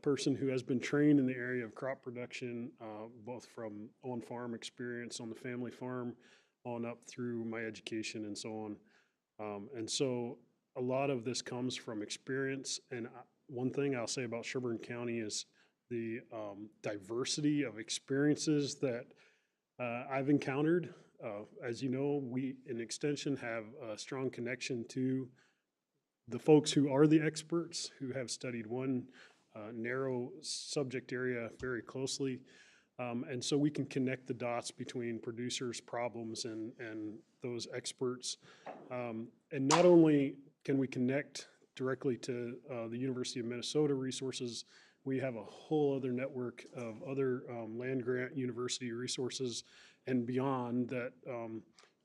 person who has been trained in the area of crop production, both from on-farm experience on the family farm on up through my education and so on. And so a lot of this comes from experience. And one thing I'll say about Sherburne County is the diversity of experiences that I've encountered. As you know, we in Extension have a strong connection to the folks who are the experts, who have studied one narrow subject area very closely. And so we can connect the dots between producers' problems and those experts. And not only can we connect directly to the University of Minnesota resources, we have a whole other network of other land-grant university resources and beyond that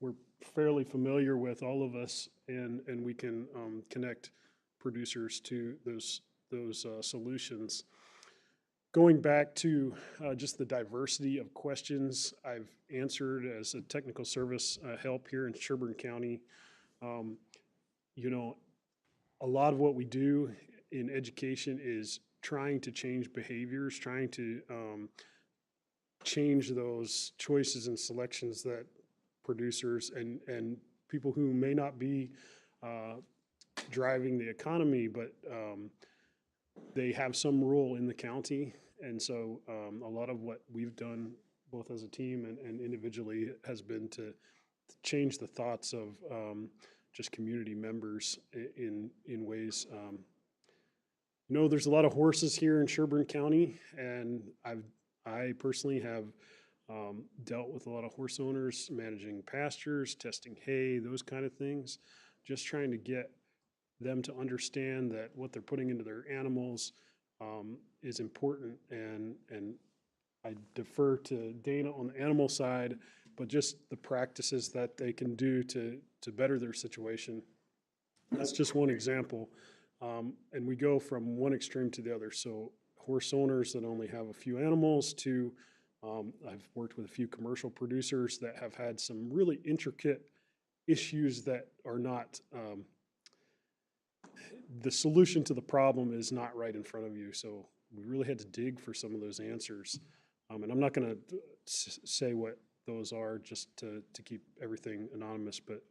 we're fairly familiar with, all of us, and we can connect producers to those solutions. Going back to just the diversity of questions I've answered as a technical service help here in Sherburne County, you know, a lot of what we do in education is trying to change behaviors, trying to change those choices and selections that producers and people who may not be driving the economy, but they have some role in the county. And so a lot of what we've done, both as a team and individually, has been to change the thoughts of just community members in ways. You know, there's a lot of horses here in Sherburne County, and I personally have dealt with a lot of horse owners, managing pastures, testing hay, those kind of things, just trying to get them to understand that what they're putting into their animals is important. And I defer to Dana on the animal side, but just the practices that they can do to better their situation. That's just one example. And we go from one extreme to the other. So horse owners that only have a few animals to I've worked with a few commercial producers that have had some really intricate issues that are not, the solution to the problem is not right in front of you. So we really had to dig for some of those answers. And I'm not going to say what those are just to keep everything anonymous, but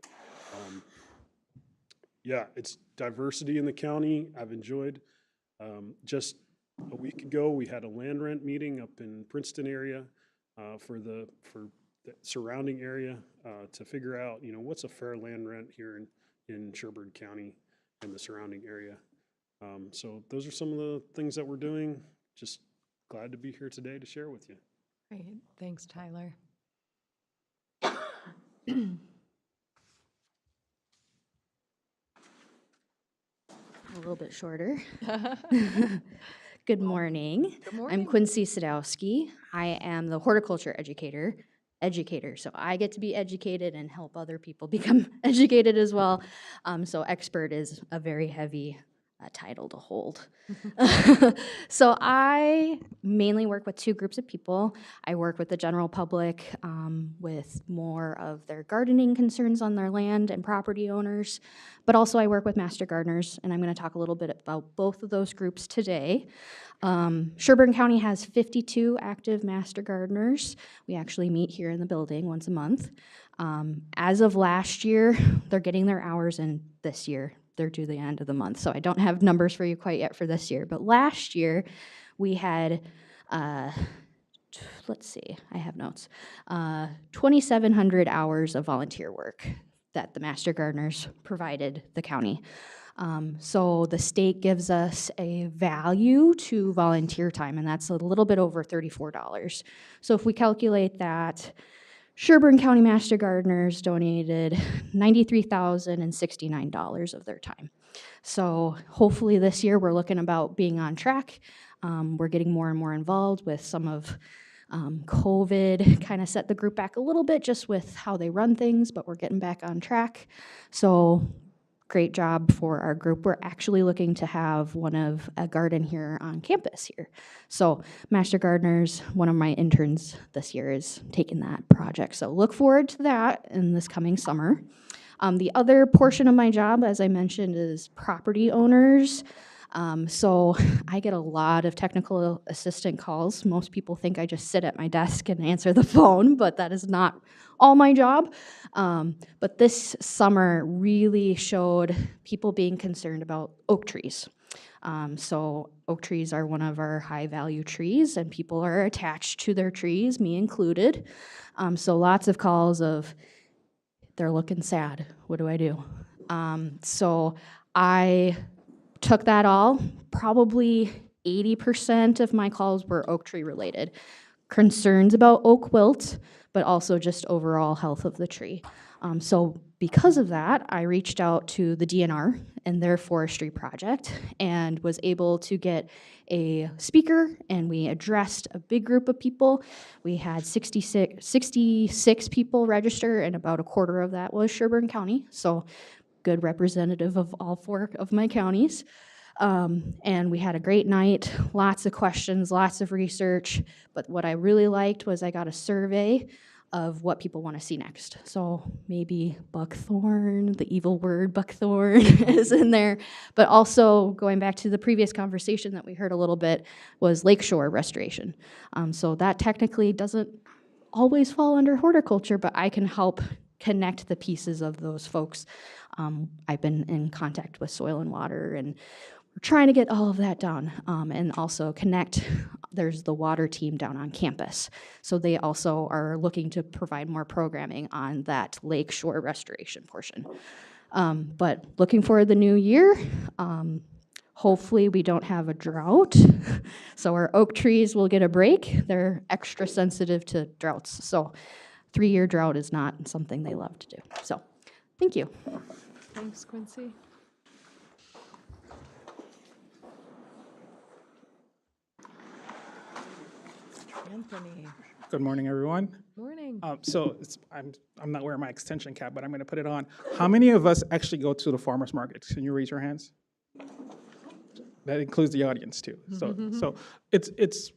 yeah, it's diversity in the county. I've enjoyed. Just a week ago, we had a land rent meeting up in Princeton area for the surrounding area to figure out, you know, what's a fair land rent here in Sherburne County and the surrounding area. So those are some of the things that we're doing. Just glad to be here today to share with you. Great, thanks, Tyler. A little bit shorter. Good morning. Good morning. I'm Quincy Sadowski. I am the horticulture educator, so I get to be educated and help other people become educated as well. So expert is a very heavy title to hold. So I mainly work with two groups of people. I work with the general public with more of their gardening concerns on their land and property owners, but also I work with master gardeners, and I'm going to talk a little bit about both of those groups today. Sherburne County has 52 active master gardeners. We actually meet here in the building once a month. As of last year, they're getting their hours in this year. They're due the end of the month, so I don't have numbers for you quite yet for this year. But last year, we had, let's see, I have notes, 2,700 hours of volunteer work that the master gardeners provided the county. So the state gives us a value to volunteer time, and that's a little bit over $34. So if we calculate that, Sherburne County Master Gardeners donated $93,069 of their time. So hopefully this year we're looking about being on track. We're getting more and more involved with some of COVID, kind of set the group back a little bit just with how they run things, but we're getting back on track. So great job for our group. We're actually looking to have a garden here on campus here. So Master Gardeners, one of my interns this year is taking that project. So look forward to that in this coming summer. The other portion of my job, as I mentioned, is property owners. So I get a lot of technical assistant calls. Most people think I just sit at my desk and answer the phone, but that is not all my job. But this summer really showed people being concerned about oak trees. So oak trees are one of our high value trees, and people are attached to their trees, me included. So lots of calls of, they're looking sad, what do I do? So I took that all, probably 80% of my calls were oak tree related. Concerns about oak wilt, but also just overall health of the tree. So because of that, I reached out to the DNR and their forestry project and was able to get a speaker, and we addressed a big group of people. We had 66 people register, and about a quarter of that was Sherburne County. So good representative of all 4 of my counties. And we had a great night, lots of questions, lots of research. But what I really liked was I got a survey of what people want to see next. So maybe buckthorn, the evil word buckthorn is in there. But also going back to the previous conversation that we heard a little bit was lakeshore restoration. So that technically doesn't always fall under horticulture, but I can help connect the pieces of those folks. I've been in contact with Soil and Water, and we're trying to get all of that done, and also connect. There's the water team down on campus. So they also are looking to provide more programming on that lake shore restoration portion. But looking for the new year, hopefully we don't have a drought. So our oak trees will get a break. They're extra sensitive to droughts. So 3-year drought is not something they love to do. So thank you. Thanks, Quincy. Anthony. Good morning, everyone. Morning. So I'm not wearing my extension cap, but I'm going to put it on. How many of us actually go to the farmers markets? Can you raise your hands? That includes the audience too. So it's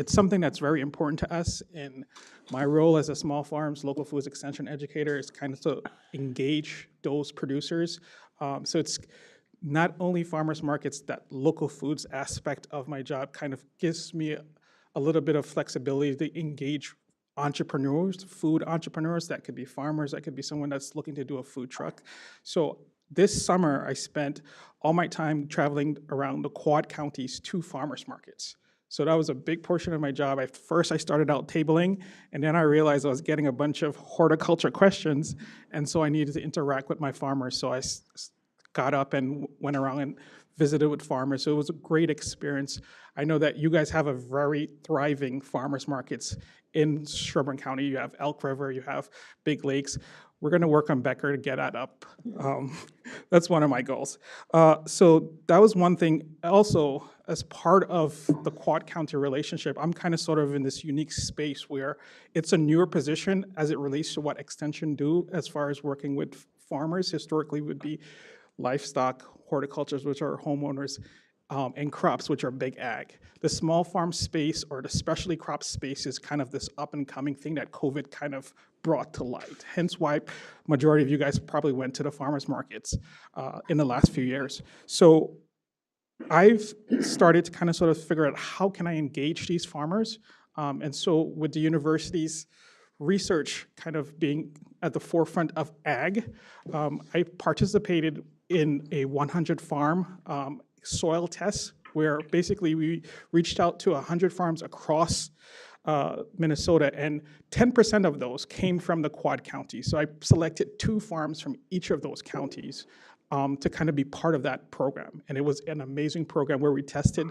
something that's very important to us. And my role as a small farms local foods extension educator is kind of to engage those producers. So it's not only farmers markets, that local foods aspect of my job kind of gives me a little bit of flexibility to engage entrepreneurs, food entrepreneurs. That could be farmers, that could be someone that's looking to do a food truck. So this summer, I spent all my time traveling around the Quad counties to farmers markets. So that was a big portion of my job. First, I started out tabling, and then I realized I was getting a bunch of horticulture questions, and so I needed to interact with my farmers. So I got up and went around and visited with farmers. So it was a great experience. I know that you guys have a very thriving farmers markets in Sherburne County. You have Elk River, you have Big Lakes. We're going to work on Becker to get that up. That's one of my goals. So that was one thing. Also, as part of the Quad County relationship, I'm kind of sort of in this unique space where it's a newer position as it relates to what Extension do as far as working with farmers. Historically would be livestock, horticultures, which are homeowners, and crops, which are big ag. The small farm space or the specialty crop space is kind of this up and coming thing that COVID kind of brought to light. Hence why majority of you guys probably went to the farmers markets in the last few years. So I've started to kind of sort of figure out how can I engage these farmers. And so with the university's research kind of being at the forefront of ag, I participated in a 100 farm soil test where basically we reached out to 100 farms across Minnesota, and 10% of those came from the Quad County. So I selected 2 farms from each of those counties to kind of be part of that program. And it was an amazing program where we tested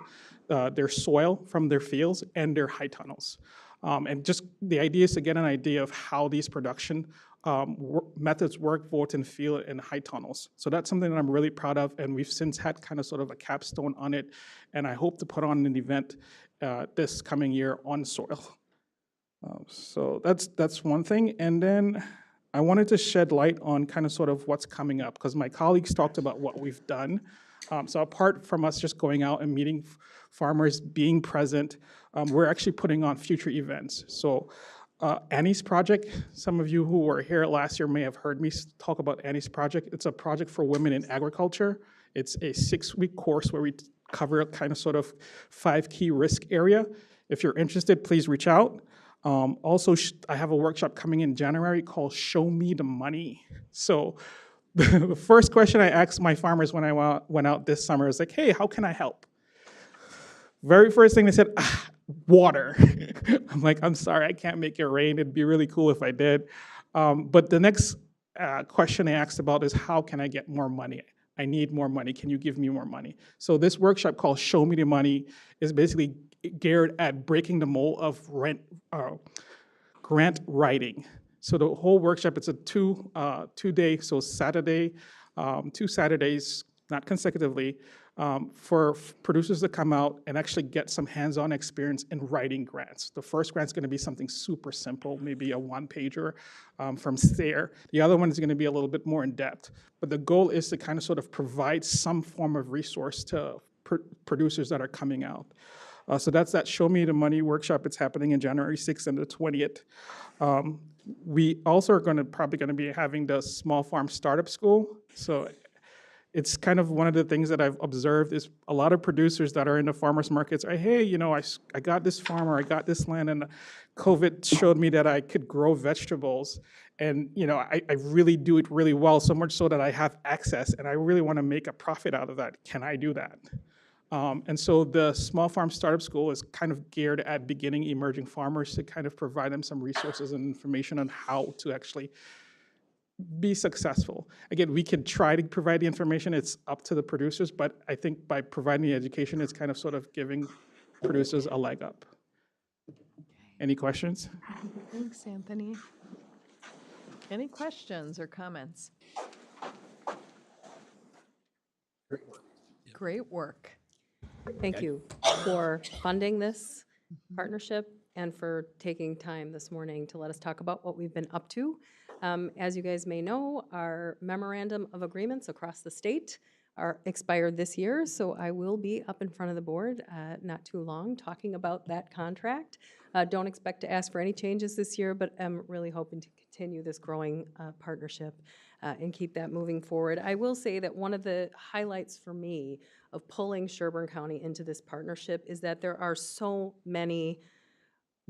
their soil from their fields and their high tunnels. And just the idea is to get an idea of how these production methods work both in field and high tunnels. So that's something that I'm really proud of, and we've since had kind of sort of a capstone on it, and I hope to put on an event this coming year on soil. So that's one thing, and then I wanted to shed light on kind of sort of what's coming up, because my colleagues talked about what we've done. So apart from us just going out and meeting farmers, being present, we're actually putting on future events. So Annie's Project, some of you who were here last year may have heard me talk about Annie's Project. It's a project for women in agriculture. It's a 6-week course where we cover kind of sort of 5 key risk area. If you're interested, please reach out. Also, I have a workshop coming in January called Show Me the Money. So the first question I asked my farmers when I went out this summer is like, hey, how can I help? Very first thing they said, water. I'm like, I'm sorry, I can't make it rain. It'd be really cool if I did. But the next question they asked about is, how can I get more money? I need more money. Can you give me more money? So this workshop called Show Me the Money is basically geared at breaking the mold of grant writing. So the whole workshop, it's a two-day, so Saturday, 2 Saturdays, not consecutively, for producers to come out and actually get some hands-on experience in writing grants. The first grant's gonna be something super simple, maybe a 1-pager from SARE. The other one is gonna be a little bit more in-depth. But the goal is to kind of sort of provide some form of resource to producers that are coming out. So that's that Show Me the Money workshop. It's happening in January 6th and the 20th. We also are probably going to be having the Small Farm Startup School. So it's kind of one of the things that I've observed is a lot of producers that are in the farmers markets are, hey, you know, I got this farm or I got this land and COVID showed me that I could grow vegetables and, you know, I really do it really well, so much so that I have access and I really want to make a profit out of that. Can I do that? And so the Small Farm Startup School is kind of geared at beginning emerging farmers to kind of provide them some resources and information on how to actually be successful. Again, we can try to provide the information, it's up to the producers, but I think by providing the education, it's kind of sort of giving producers a leg up. Any questions? Thanks, Anthony. Any questions or comments? Great work. Thank you for funding this partnership and for taking time this morning to let us talk about what we've been up to. As you guys may know, our memorandum of agreements across the state are expired this year, so I will be up in front of the board not too long talking about that contract. Don't expect to ask for any changes this year, but I'm really hoping to continue this growing partnership and keep that moving forward. I will say that one of the highlights for me of pulling Sherburne County into this partnership is that there are so many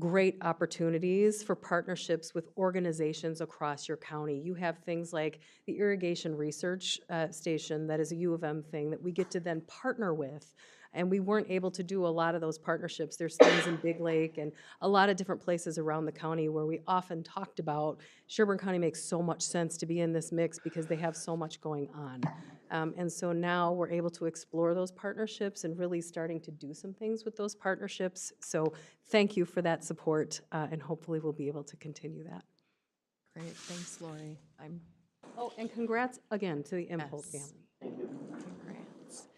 great opportunities for partnerships with organizations across your county. You have things like the Irrigation Research Station that is a U of M thing that we get to then partner with. And we weren't able to do a lot of those partnerships. There's things in Big Lake and a lot of different places around the county where we often talked about Sherburne County makes so much sense to be in this mix because they have so much going on. And so now we're able to explore those partnerships and really starting to do some things with those partnerships. So thank you for that support, and hopefully we'll be able to continue that. Great, thanks, Lori. Oh, and congrats again to the Impolt Yes. family. Congrats.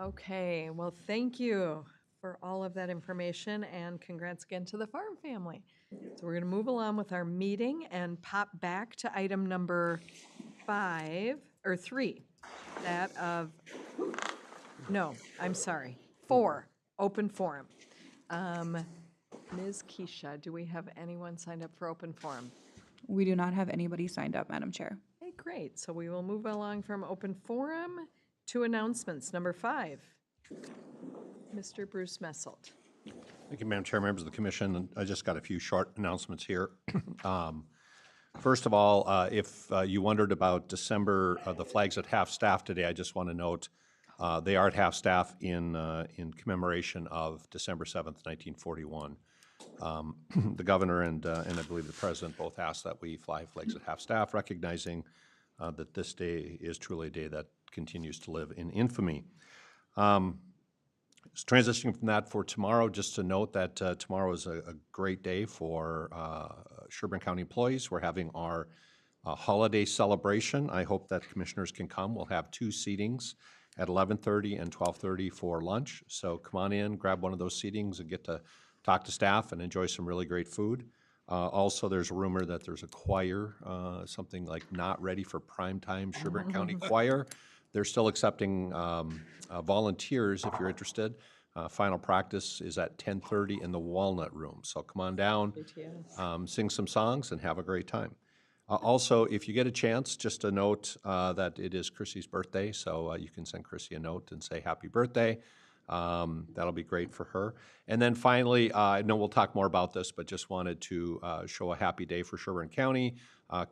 Okay, well, thank you for all of that information, and congrats again to the farm family. So we're going to move along with our meeting and pop back to item number 3. That of, no, I'm sorry, 4, open forum. Ms. Keisha, do we have anyone signed up for open forum? We do not have anybody signed up, Madam Chair. Okay, great. So we will move along from open forum to announcements. Number 5, Mr. Bruce Messelt. Thank you, Madam Chair, members of the commission. I just got a few short announcements here. First of all, if you wondered about December, the flags at half-staff today, I just want to note they are at half-staff in commemoration of December 7th, 1941. The governor and I believe the president both asked that we fly flags at half-staff, recognizing that this day is truly a day that continues to live in infamy. Transitioning from that for tomorrow, just to note that tomorrow is a great day for Sherburne County employees. We're having our holiday celebration. I hope that commissioners can come. We'll have 2 seatings at 11:30 and 12:30 for lunch. So come on in, grab one of those seatings and get to talk to staff and enjoy some really great food. Also, there's a rumor that there's a choir, something like Not Ready for Primetime Sherburne County Choir. They're still accepting volunteers if you're interested. Final practice is at 10:30 in the Walnut Room. So come on down, sing some songs, and have a great time. Also, if you get a chance, just a note that it is Chrissy's birthday, so you can send Chrissy a note and say happy birthday. That'll be great for her. And then finally, I know we'll talk more about this, but just wanted to show a happy day for Sherburne County.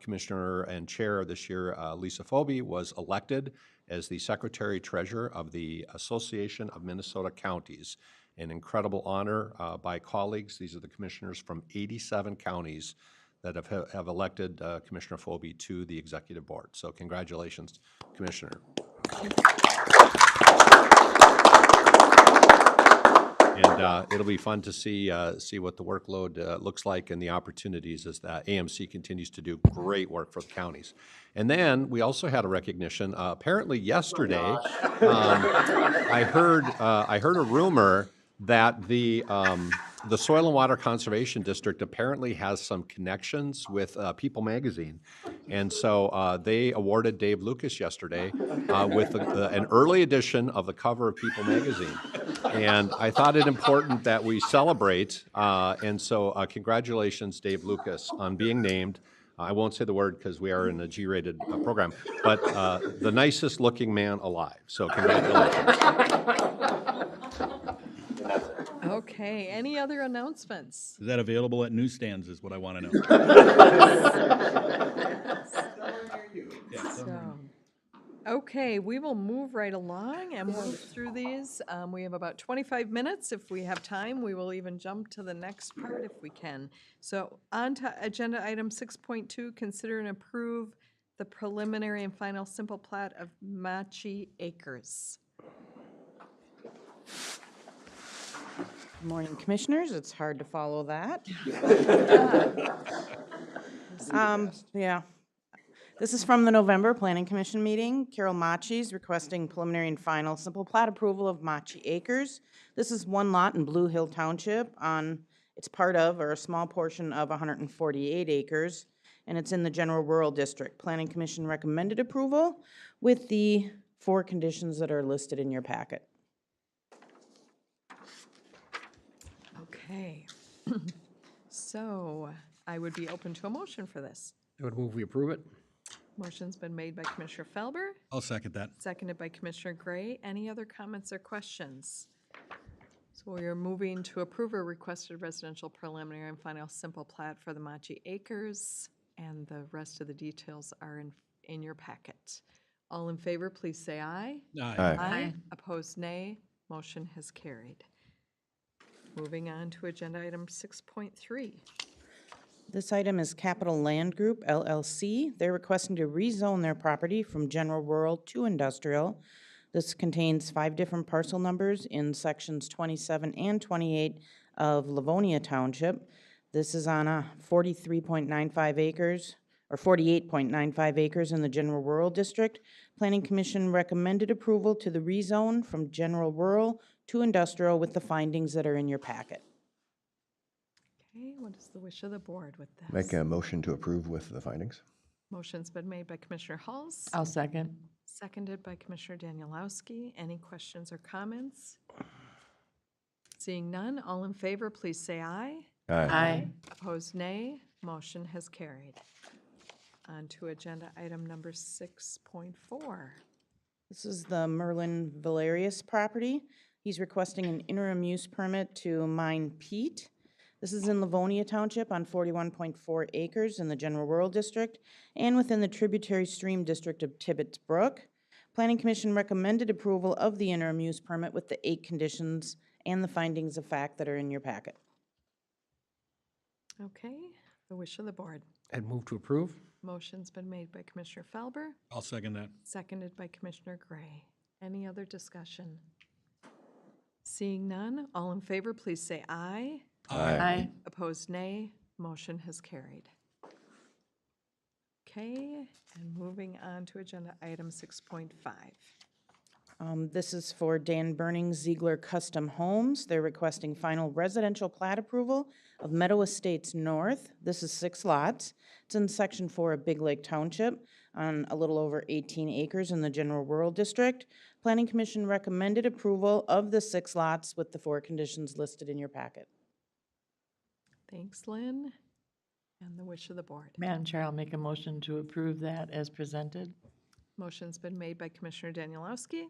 Commissioner and Chair this year, Lisa Phoebe, was elected as the Secretary-Treasurer of the Association of Minnesota Counties. An incredible honor by colleagues. These are the commissioners from 87 counties that have elected Commissioner Phoebe to the Executive Board. So congratulations, Commissioner. And it'll be fun to see what the workload looks like and the opportunities as the AMC continues to do great work for the counties. And then we also had a recognition. Apparently yesterday, I heard a rumor that the the Soil and Water Conservation District apparently has some connections with People Magazine. And so they awarded Dave Lucas yesterday with an early edition of the cover of People Magazine. And I thought it important that we celebrate. And so congratulations, Dave Lucas, on being named. I won't say the word because we are in a G-rated program, but the nicest looking man alive. So congratulations. Okay, any other announcements? Is that available at newsstands is what I want to know. So, okay, we will move right along and move through these. We have about 25 minutes. If we have time, we will even jump to the next part if we can. So on to agenda item 6.2, consider and approve the preliminary and final simple plat of Machi Acres. Good morning, Commissioners. It's hard to follow that. Yeah. This is from the November Planning Commission meeting. Carol Machi's requesting preliminary and final simple plat approval of Machi Acres. This is one lot in Blue Hill Township it's part of, or a small portion of 148 acres, and it's in the general rural district. Planning Commission recommended approval with the 4 conditions that are listed in your packet. Okay. So I would be open to a motion for this. I would move we approve it. Motion's been made by Commissioner Felber, I'll second that. seconded by Commissioner Gray. Any other comments or questions? So we are moving to approve a requested residential preliminary and final simple plat for the Machi Acres, and the rest of the details are in your packet. All in favor, please say aye. Aye. Aye. Opposed, nay. Motion has carried. Moving on to agenda item 6.3. This item is Capital Land Group, LLC. They're requesting to rezone their property from general rural to industrial. This contains 5 different parcel numbers in sections 27 and 28 of Livonia Township. This is on a 43.95 acres, or 48.95 acres in the general rural district. Planning Commission recommended approval to the rezone from general rural to industrial with the findings that are in your packet. Okay, what is the wish of the board with this? Make a motion to approve with the findings. Motion's been made by Commissioner Hulse, I'll second. seconded by Commissioner Danielowski. Any questions or comments? Seeing none, all in favor, please say aye. Aye. Opposed, nay. Motion has carried. On to agenda item number 6.4. This is the Merlin Valerius property. He's requesting an interim use permit to mine peat. This is in Livonia Township on 41.4 acres in the general rural district and within the tributary stream district of Tibbetts Brook. Planning Commission recommended approval of the interim use permit with the 8 conditions and the findings of fact that are in your packet. Okay, the wish of the board. I'd move to approve. Motion's been made by Commissioner Felber, I'll second that. seconded by Commissioner Gray. Any other discussion? Seeing none, all in favor, please say aye. Aye. Opposed, nay. Motion has carried. Okay, and moving on to agenda item 6.5. This is for Dan Burning Ziegler Custom Homes. They're requesting final residential plat approval of Meadow Estates North. This is 6 lots. It's in Section 4 of Big Lake Township on a little over 18 acres in the general rural district. Planning Commission recommended approval of the 6 lots with the 4 conditions listed in your packet. Thanks, Lynn. And the wish of the board. Madam Chair, I'll make a motion to approve that as presented. Motion's been made by Commissioner Danielowski,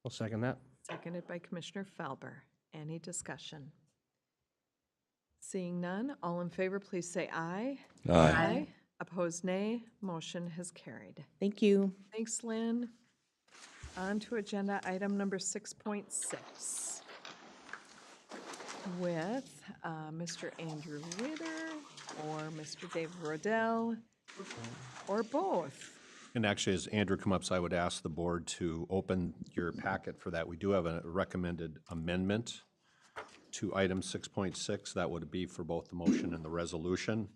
I'll second that. seconded by Commissioner Felber. Any discussion? Seeing none, all in favor, please say aye. Aye. Opposed, nay. Motion has carried. Thank you. Thanks, Lynn. On to agenda item number 6.6 with Mr. Andrew Ritter or Mr. Dave Rodell, or both. And actually, as Andrew come up, so I would ask the board to open your packet for that. We do have a recommended amendment to item 6.6. That would be for both the motion and the resolution.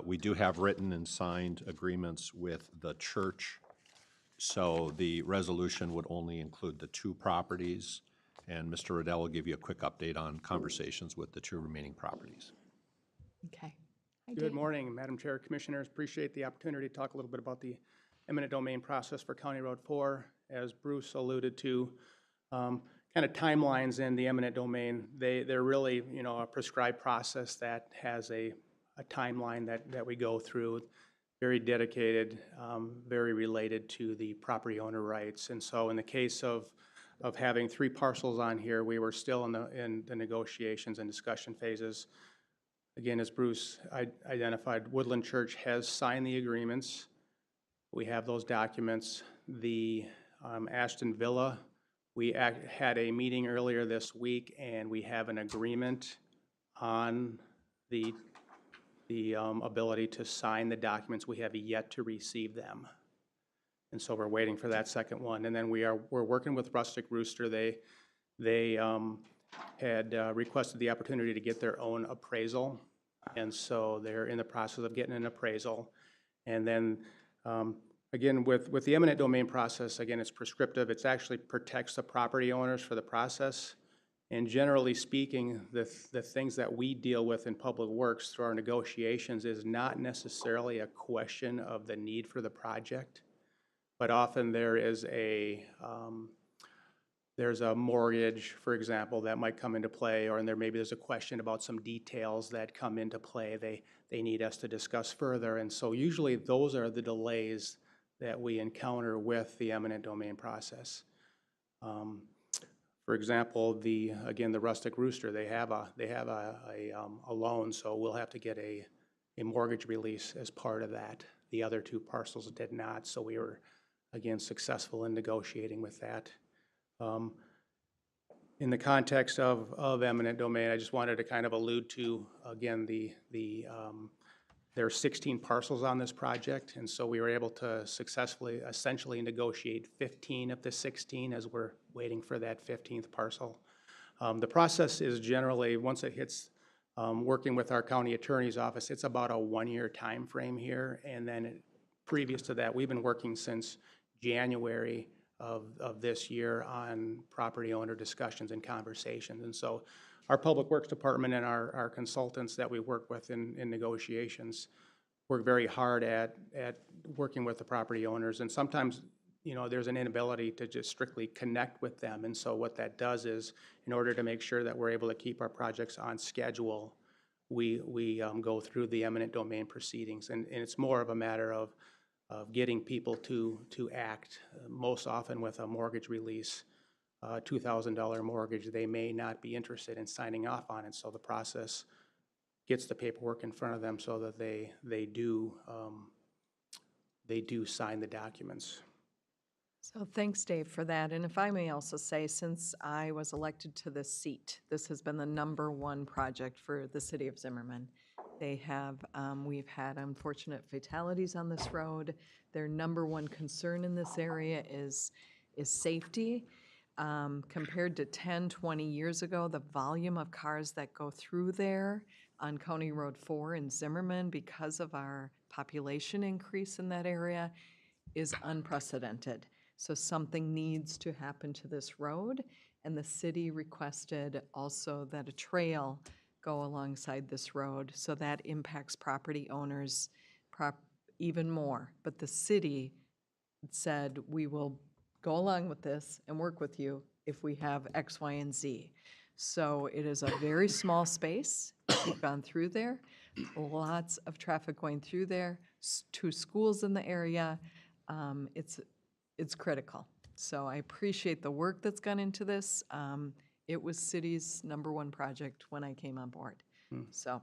We do have written and signed agreements with the church, so the resolution would only include the 2 properties, And Mr. Riddell will give you a quick update on conversations with the two remaining properties. Okay. Hi, Good Dave. morning, Madam Chair, Commissioners. Appreciate the opportunity to talk a little bit about the eminent domain process for County Road 4. As Bruce alluded to, kind of timelines in the eminent domain, they're really, you know, a prescribed process that has a timeline that we go through, very dedicated, very related to the property owner rights. And so in the case of having 3 parcels on here, we were still in the negotiations and discussion phases. Again, as Bruce identified, Woodland Church has signed the agreements. We have those documents. The Ashton Villa, we had a meeting earlier this week, and we have an agreement on the ability to sign the documents. We have yet to receive them. And so we're waiting for that second one. And then we're working with Rustic Rooster. They had requested the opportunity to get their own appraisal. And so they're in the process of getting an appraisal. And then, again, with the eminent domain process, again, it's prescriptive. It actually protects the property owners for the process. And generally speaking, the things that we deal with in public works through our negotiations is not necessarily a question of the need for the project, but often there is there's a mortgage, for example, that might come into play, or there's a question about some details that come into play they need us to discuss further. And so usually those are the delays that we encounter with the eminent domain process. For example, the Rustic Rooster, they have a loan, so we'll have to get a mortgage release as part of that. The other 2 parcels did not, so we were, again, successful in negotiating with that. In the context of eminent domain, I just wanted to kind of allude to, again, there are 16 parcels on this project, and so we were able to successfully, essentially negotiate 15 of the 16 as we're waiting for that 15th parcel. The process is generally, once it hits working with our county attorney's office, it's about a 1-year time frame here, and then previous to that, we've been working since January of this year on property owner discussions and conversations. And so our Public Works Department and our consultants that we work with in negotiations work very hard at working with the property owners. And sometimes, you know, there's an inability to just strictly connect with them. And so what that does is, in order to make sure that we're able to keep our projects on schedule, we go through the eminent domain proceedings. And it's more of a matter of getting people to act. Most often with a mortgage release, $2,000 mortgage, they may not be interested in signing off on it. So the process gets the paperwork in front of them so that they do sign the documents. So thanks, Dave, for that. And if I may also say, since I was elected to this seat, this has been the #1 project for the city of Zimmerman. They have, we've had unfortunate fatalities on this road. Their #1 concern in this area is safety. Compared to 10, 20 years ago, the volume of cars that go through there on County Road 4 in Zimmerman, because of our population increase in that area, is unprecedented. So something needs to happen to this road, and the city requested also that a trail go alongside this road, so that impacts property owners even more. But the city said, we will go along with this and work with you if we have X, Y, and Z. So it is a very small space. We've gone through there. Lots of traffic going through there. 2 schools in the area. It's critical. So I appreciate the work that's gone into this. It was city's #1 project when I came on board. So,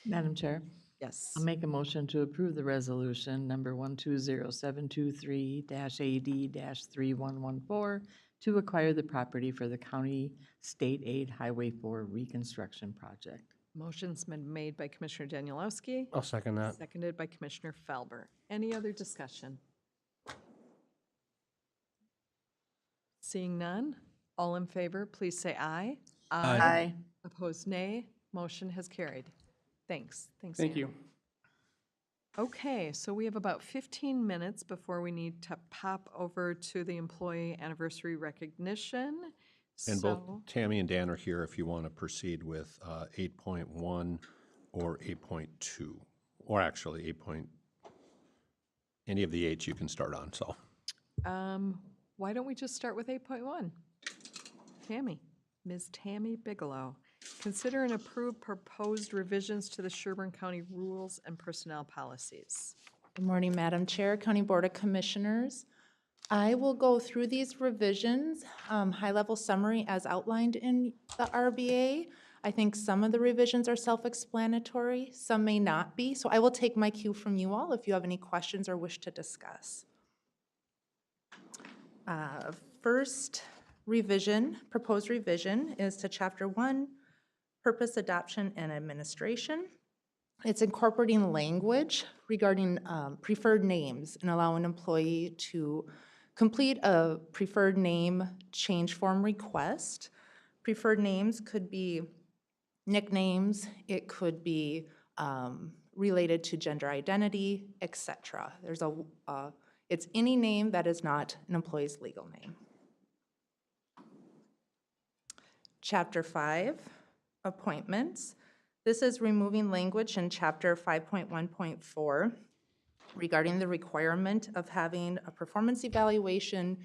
Madam Chair? yes. I'll make a motion to approve the resolution number 120723-AD-3114 to acquire the property for the County State Aid Highway 4 reconstruction project. Motion's been made by Commissioner Danielowski. I'll second that. Seconded by Commissioner Felber. Any other discussion? Seeing none, all in favor, please say aye. Aye. Opposed, nay. Motion has carried. Thanks. Thanks, Thank Ann. you. Okay, so we have about 15 minutes before we need to pop over to the employee anniversary recognition. And both So, Tammy and Dan are here if you want to proceed with 8.1 or 8.2, or actually 8. Any of the 8s you can start on, so. why don't we just start with 8.1? Tammy, Ms. Tammy Bigelow. Consider and approve proposed revisions to the Sherburne County Rules and Personnel Policies. Good morning, Madam Chair, County Board of Commissioners. I will go through these revisions, high-level summary as outlined in the RBA. I think some of the revisions are self-explanatory, some may not be, so I will take my cue from you all if you have any questions or wish to discuss. First revision, proposed revision, is to Chapter 1, Purpose, Adoption, and Administration. It's incorporating language regarding preferred names and allowing an employee to complete a preferred name change form request. Preferred names could be nicknames, it could be related to gender identity, etc. It's any name that is not an employee's legal name. Chapter 5, Appointments. This is removing language in Chapter 5.1.4 regarding the requirement of having a performance evaluation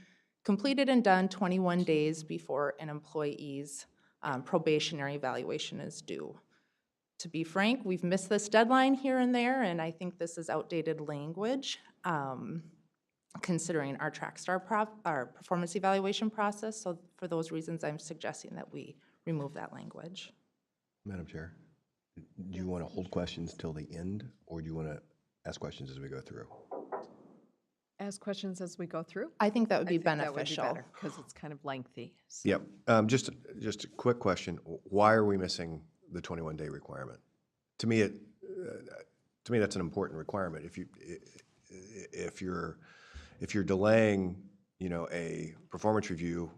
completed and done 21 days before an employee's probationary evaluation is due. To be frank, we've missed this deadline here and there, and I think this is outdated language, considering our our performance evaluation process. So for those reasons, I'm suggesting that we remove that language. Madam Chair, do you want to hold questions till the end, or do you want to ask questions as we go through? Ask questions as we go through? I think that would be beneficial. Because it's kind of lengthy. So. Yep. Just a quick question. Why are we missing the 21-day requirement? To me, that's an important requirement. If you're delaying, a performance review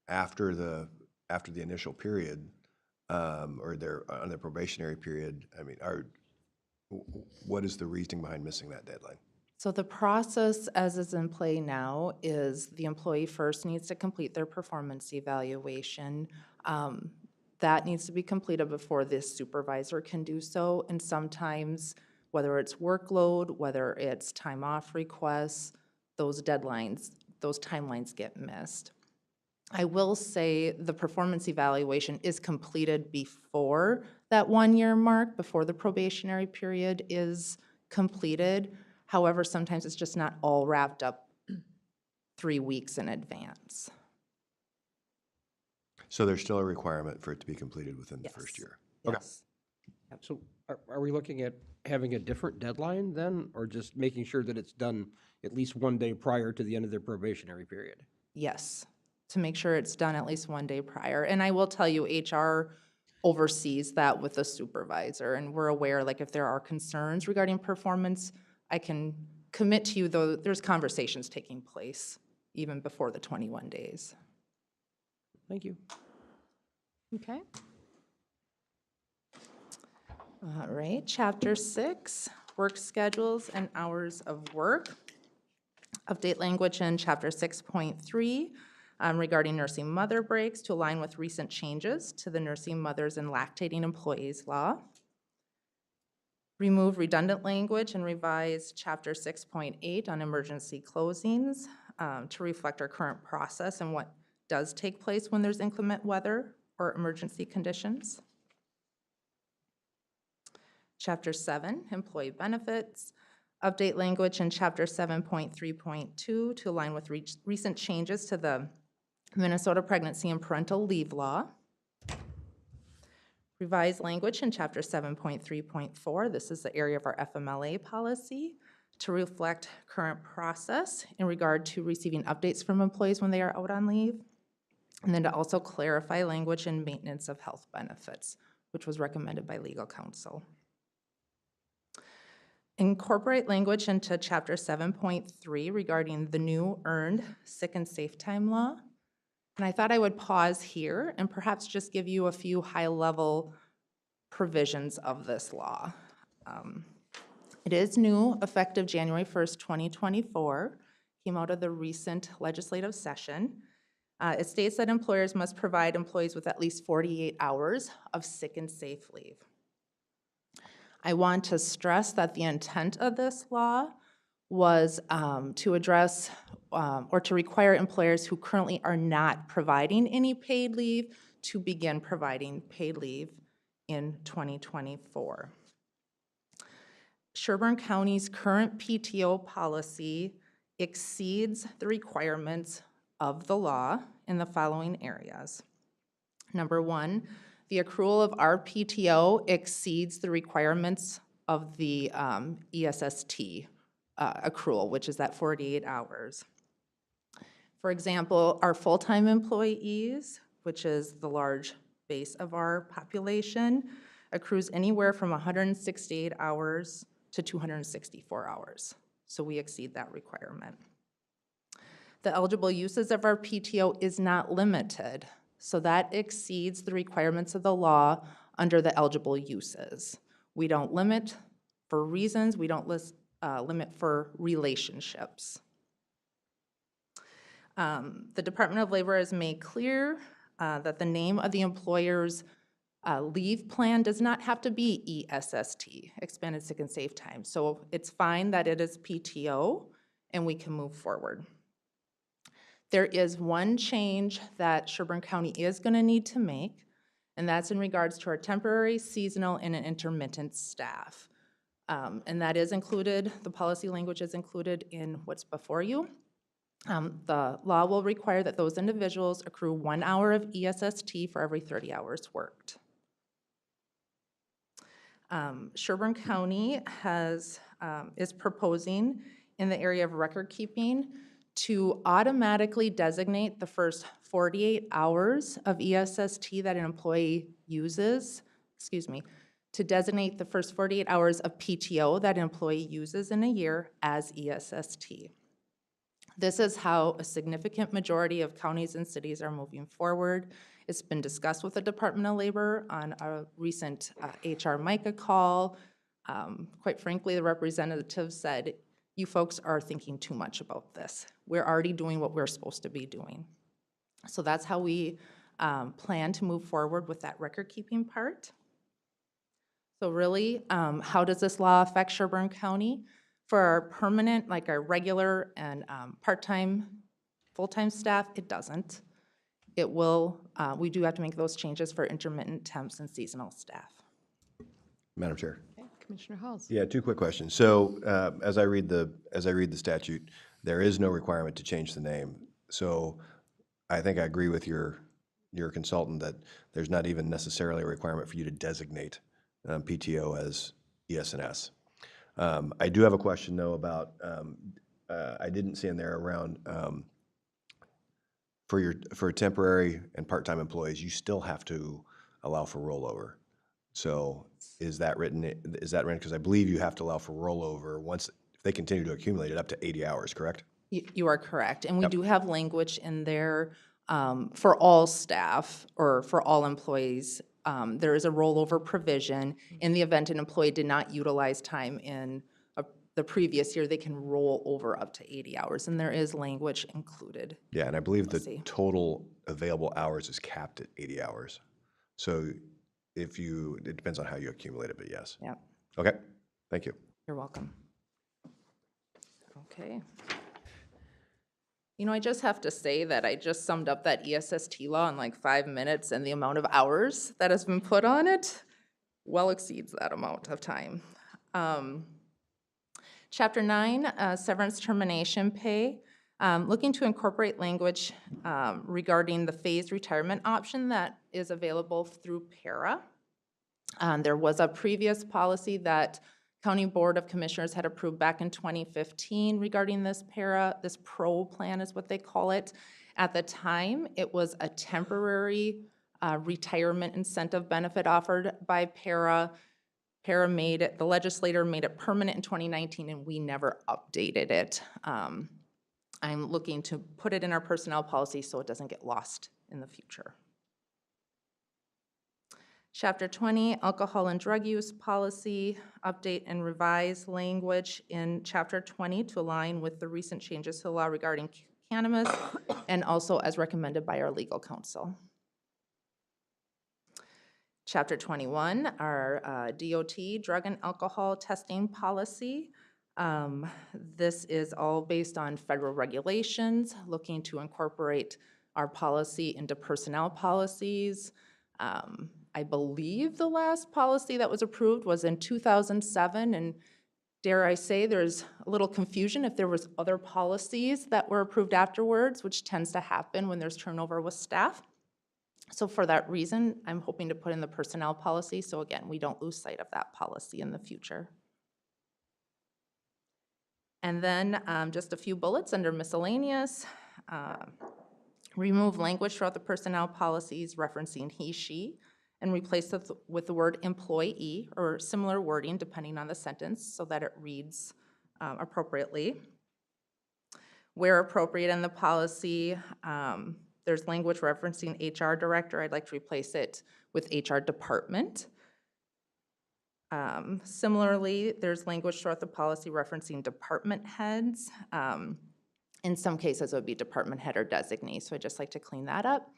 after the initial period, or they're on their probationary period, I mean, what is the reasoning behind missing that deadline? So the process as is in play now is the employee first needs to complete their performance evaluation. That needs to be completed before this supervisor can do so. And sometimes, whether it's workload, whether it's time off requests, those deadlines, those timelines get missed. I will say the performance evaluation is completed before that 1-year mark, before the probationary period is completed. However, sometimes it's just not all wrapped up 3 weeks in advance. So there's still a requirement for it to be completed within the first year? Okay. Yes. So are we looking at having a different deadline then, or just making sure that it's done at least 1 day prior to the end of their probationary period? Yes, to make sure it's done at least 1 day prior. And I will tell you, HR oversees that with the supervisor, and we're aware, like, if there are concerns regarding performance, I can commit to you, though, there's conversations taking place even before the 21 days. Thank you. Okay. All right, Chapter 6, Work Schedules and Hours of Work. Update language in Chapter 6.3 regarding nursing mother breaks to align with recent changes to the Nursing Mothers and Lactating Employees Law. Remove redundant language and revise Chapter 6.8 on emergency closings to reflect our current process and what does take place when there's inclement weather or emergency conditions. Chapter 7, Employee Benefits. Update language in Chapter 7.3.2 to align with recent changes to the Minnesota Pregnancy and Parental Leave Law. Revised language in Chapter 7.3.4. This is the area of our FMLA policy to reflect current process in regard to receiving updates from employees when they are out on leave. And then to also clarify language in maintenance of health benefits, which was recommended by legal counsel. Incorporate language into Chapter 7.3 regarding the new earned sick and safe time law. And I thought I would pause here and perhaps just give you a few high-level provisions of this law. It is new, effective January 1st, 2024, came out of the recent legislative session. It states that employers must provide employees with at least 48 hours of sick and safe leave. I want to stress that the intent of this law was to address or to require employers who currently are not providing any paid leave to begin providing paid leave in 2024. Sherburne County's current PTO policy exceeds the requirements of the law in the following areas. Number one, the accrual of our PTO exceeds the requirements of the ESST accrual, which is that 48 hours. For example, our full-time employees, which is the large base of our population, accrues anywhere from 168 hours to 264 hours. So we exceed that requirement. The eligible uses of our PTO is not limited, so that exceeds the requirements of the law under the eligible uses. We don't limit for reasons, we don't limit for relationships. The Department of Labor has made clear that the name of the employer's leave plan does not have to be ESST, Expanded Sick and Safe Time. So it's fine that it is PTO and we can move forward. There is one change that Sherburne County is going to need to make, and that's in regards to our temporary, seasonal, and intermittent staff. And that is included, the policy language is included in what's before you. The law will require that those individuals accrue 1 hour of ESST for every 30 hours worked. Sherburne County is proposing in the area of record keeping to automatically designate the first 48 hours of ESST that an employee uses, to designate the first 48 hours of PTO that an employee uses in a year as ESST. This is how a significant majority of counties and cities are moving forward. It's been discussed with the Department of Labor on a recent HR MICA call. Quite frankly, the representative said, you folks are thinking too much about this. We're already doing what we're supposed to be doing. So that's how we plan to move forward with that record-keeping part. So really, how does this law affect Sherburne County? For our permanent, like our regular and part-time, full-time staff, it doesn't. It will, we do have to make those changes for intermittent temps and seasonal staff. Madam Chair. Okay, Commissioner Halls. Yeah, two quick questions. So as I read the statute, there is no requirement to change the name. So I think I agree with your consultant that there's not even necessarily a requirement for you to designate PTO as ES&S. I do have a question though about I didn't see in there around for temporary and part-time employees, you still have to allow for rollover. So is that written? Because I believe you have to allow for rollover once if they continue to accumulate it up to 80 hours, correct? You are correct, and we do have language in there for all staff or for all employees. There is a rollover provision. In the event an employee did not utilize time in the previous year, they can roll over up to 80 hours, and there is language included. Yeah, and I believe the total available hours is capped at 80 hours. So it depends on how you accumulate it, but yes. Yeah. Okay, thank you. You're welcome. Okay. You know, I just have to say that I just summed up that ESST law in like 5 minutes, and the amount of hours that has been put on it well exceeds that amount of time. Chapter 9, severance termination pay. Looking to incorporate language regarding the phased retirement option that is available through PARA. There was a previous policy that County Board of Commissioners had approved back in 2015 regarding this PARA, this PRO plan is what they call it. At the time, it was a temporary retirement incentive benefit offered by PARA. PARA made it, the legislator made it permanent in 2019, and we never updated it. I'm looking to put it in our personnel policy so it doesn't get lost in the future. Chapter 20, alcohol and drug use policy, update and revise language in Chapter 20 to align with the recent changes to the law regarding cannabis, and also as recommended by our legal counsel. Chapter 21, our DOT, drug and alcohol testing policy. This is all based on federal regulations, looking to incorporate our policy into personnel policies. I believe the last policy that was approved was in 2007, and dare I say, there's a little confusion if there was other policies that were approved afterwards, which tends to happen when there's turnover with staff. So for that reason, I'm hoping to put in the personnel policy, so again, we don't lose sight of that policy in the future. And then just a few bullets under miscellaneous. Remove language throughout the personnel policies referencing he, she, and replace it with the word employee or similar wording depending on the sentence so that it reads appropriately. Where appropriate in the policy, there's language referencing HR director. I'd like to replace it with HR department. Similarly, there's language throughout the policy referencing department heads. In some cases, it would be department head or designee, so I'd just like to clean that up.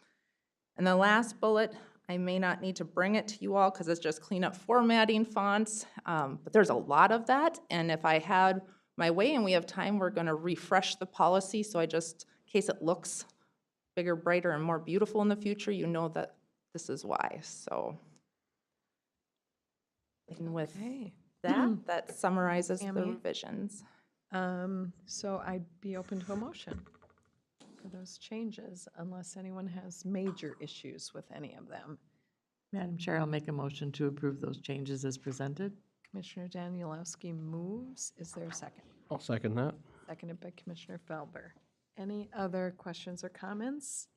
And the last bullet, I may not need to bring it to you all because it's just clean up formatting fonts, but there's a lot of that, and if I had my way and we have time, we're gonna refresh the policy, so I just, in case it looks bigger, brighter, and more beautiful in the future, you know that this is why, so. And with that, that summarizes the Tammy? revisions. So I'd be open to a motion for those changes unless anyone has major issues with any of them. Madam Chair, I'll make a motion to approve those changes as presented. Commissioner Danielowski moves. Is there a second? I'll second that. Seconded by Commissioner Felber. Any other questions or comments?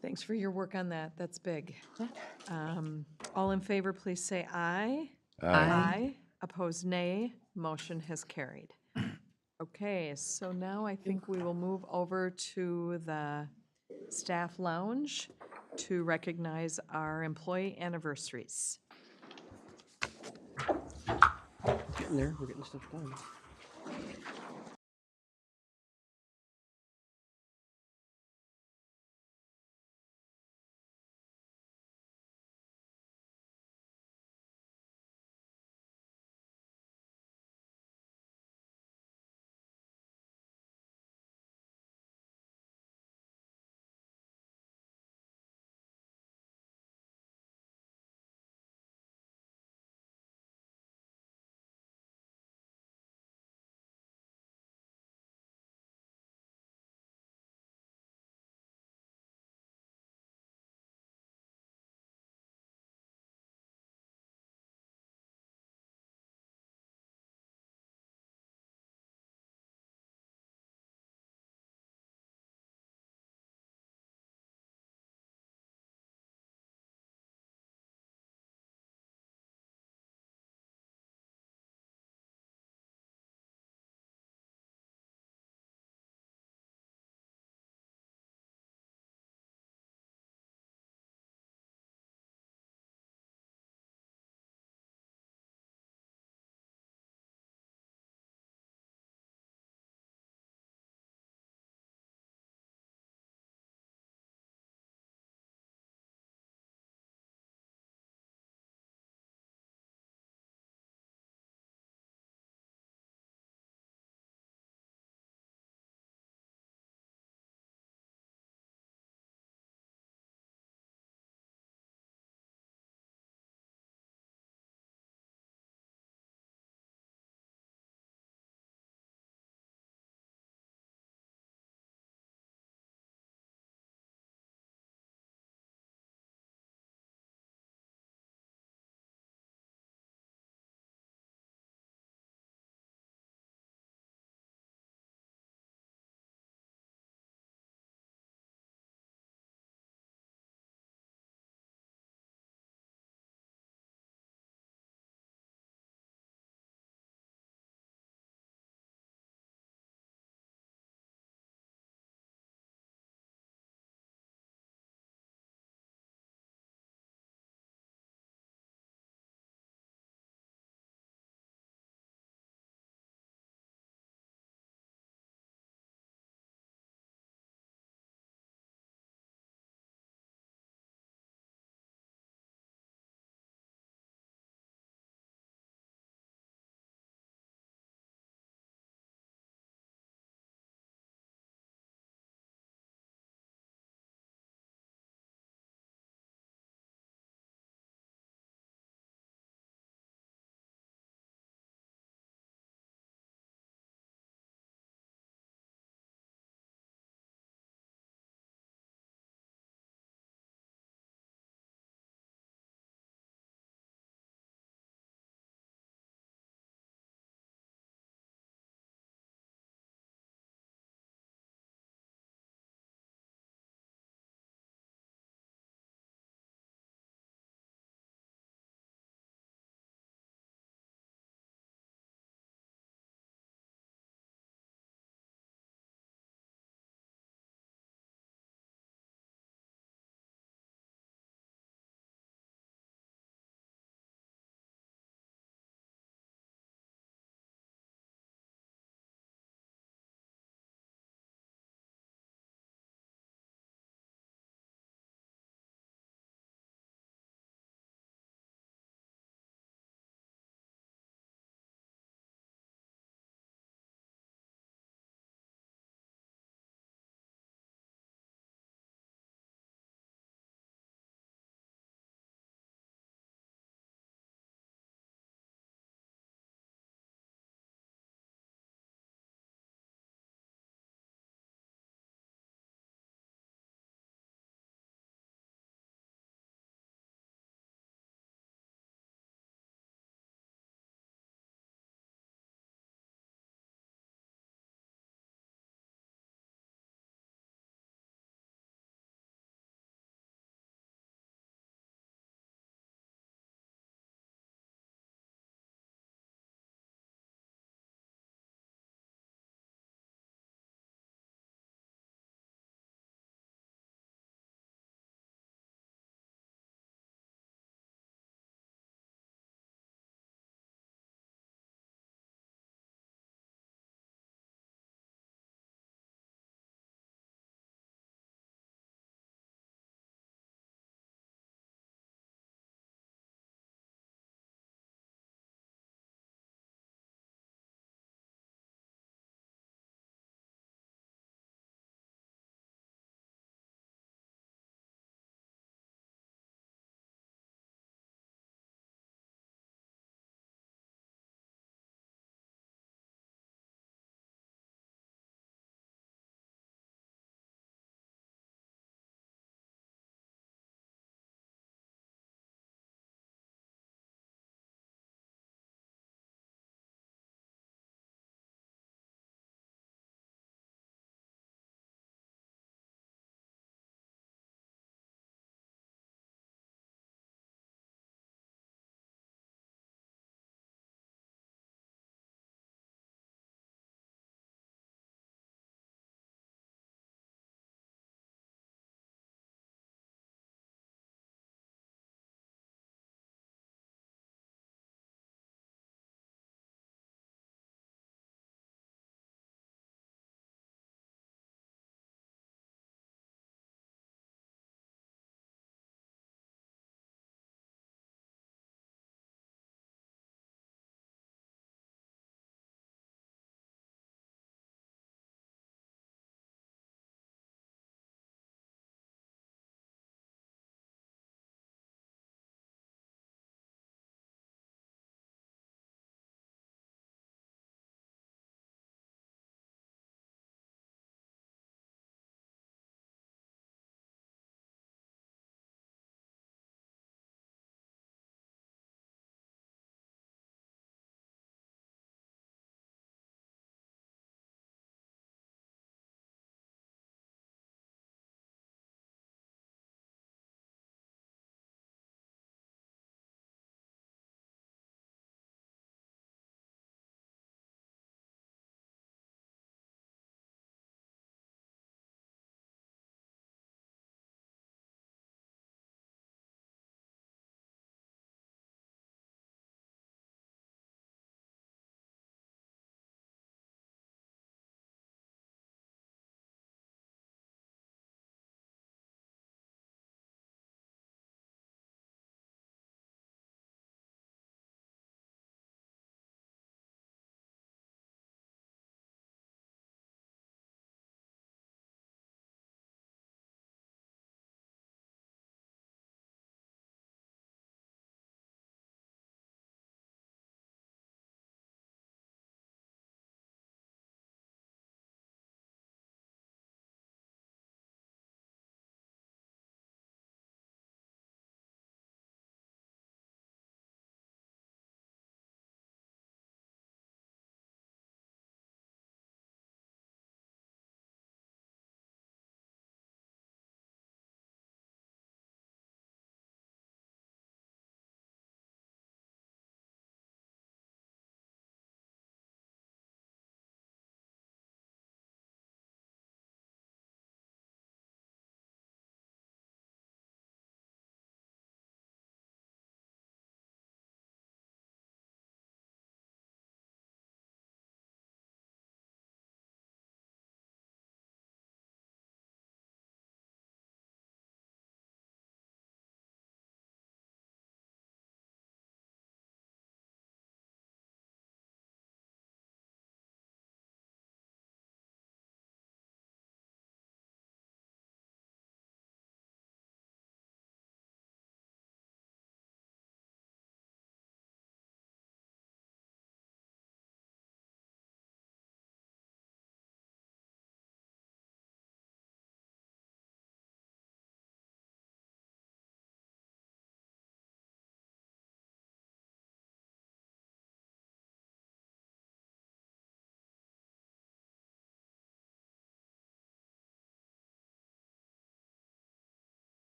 Thanks for your work on that. That's big. All in favor, please say aye. Aye. Opposed, nay. Motion has carried. Okay, so now I think we will move over to the staff lounge to recognize our employee anniversaries. Getting there, we're getting stuff done.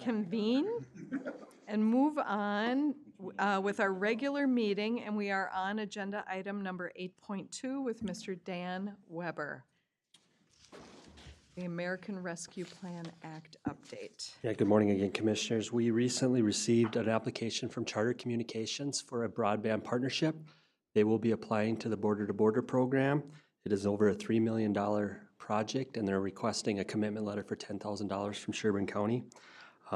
convene and move on with our regular meeting, and we are on agenda item number 8.2 with Mr. Dan Weber. The American Rescue Plan Act update. Yeah, good morning again, Commissioners. We recently received an application from Charter Communications for a broadband partnership. They will be applying to the Border-to-Border program. It is over a $3 million project, and they're requesting a commitment letter for $10,000 from Sherburne County.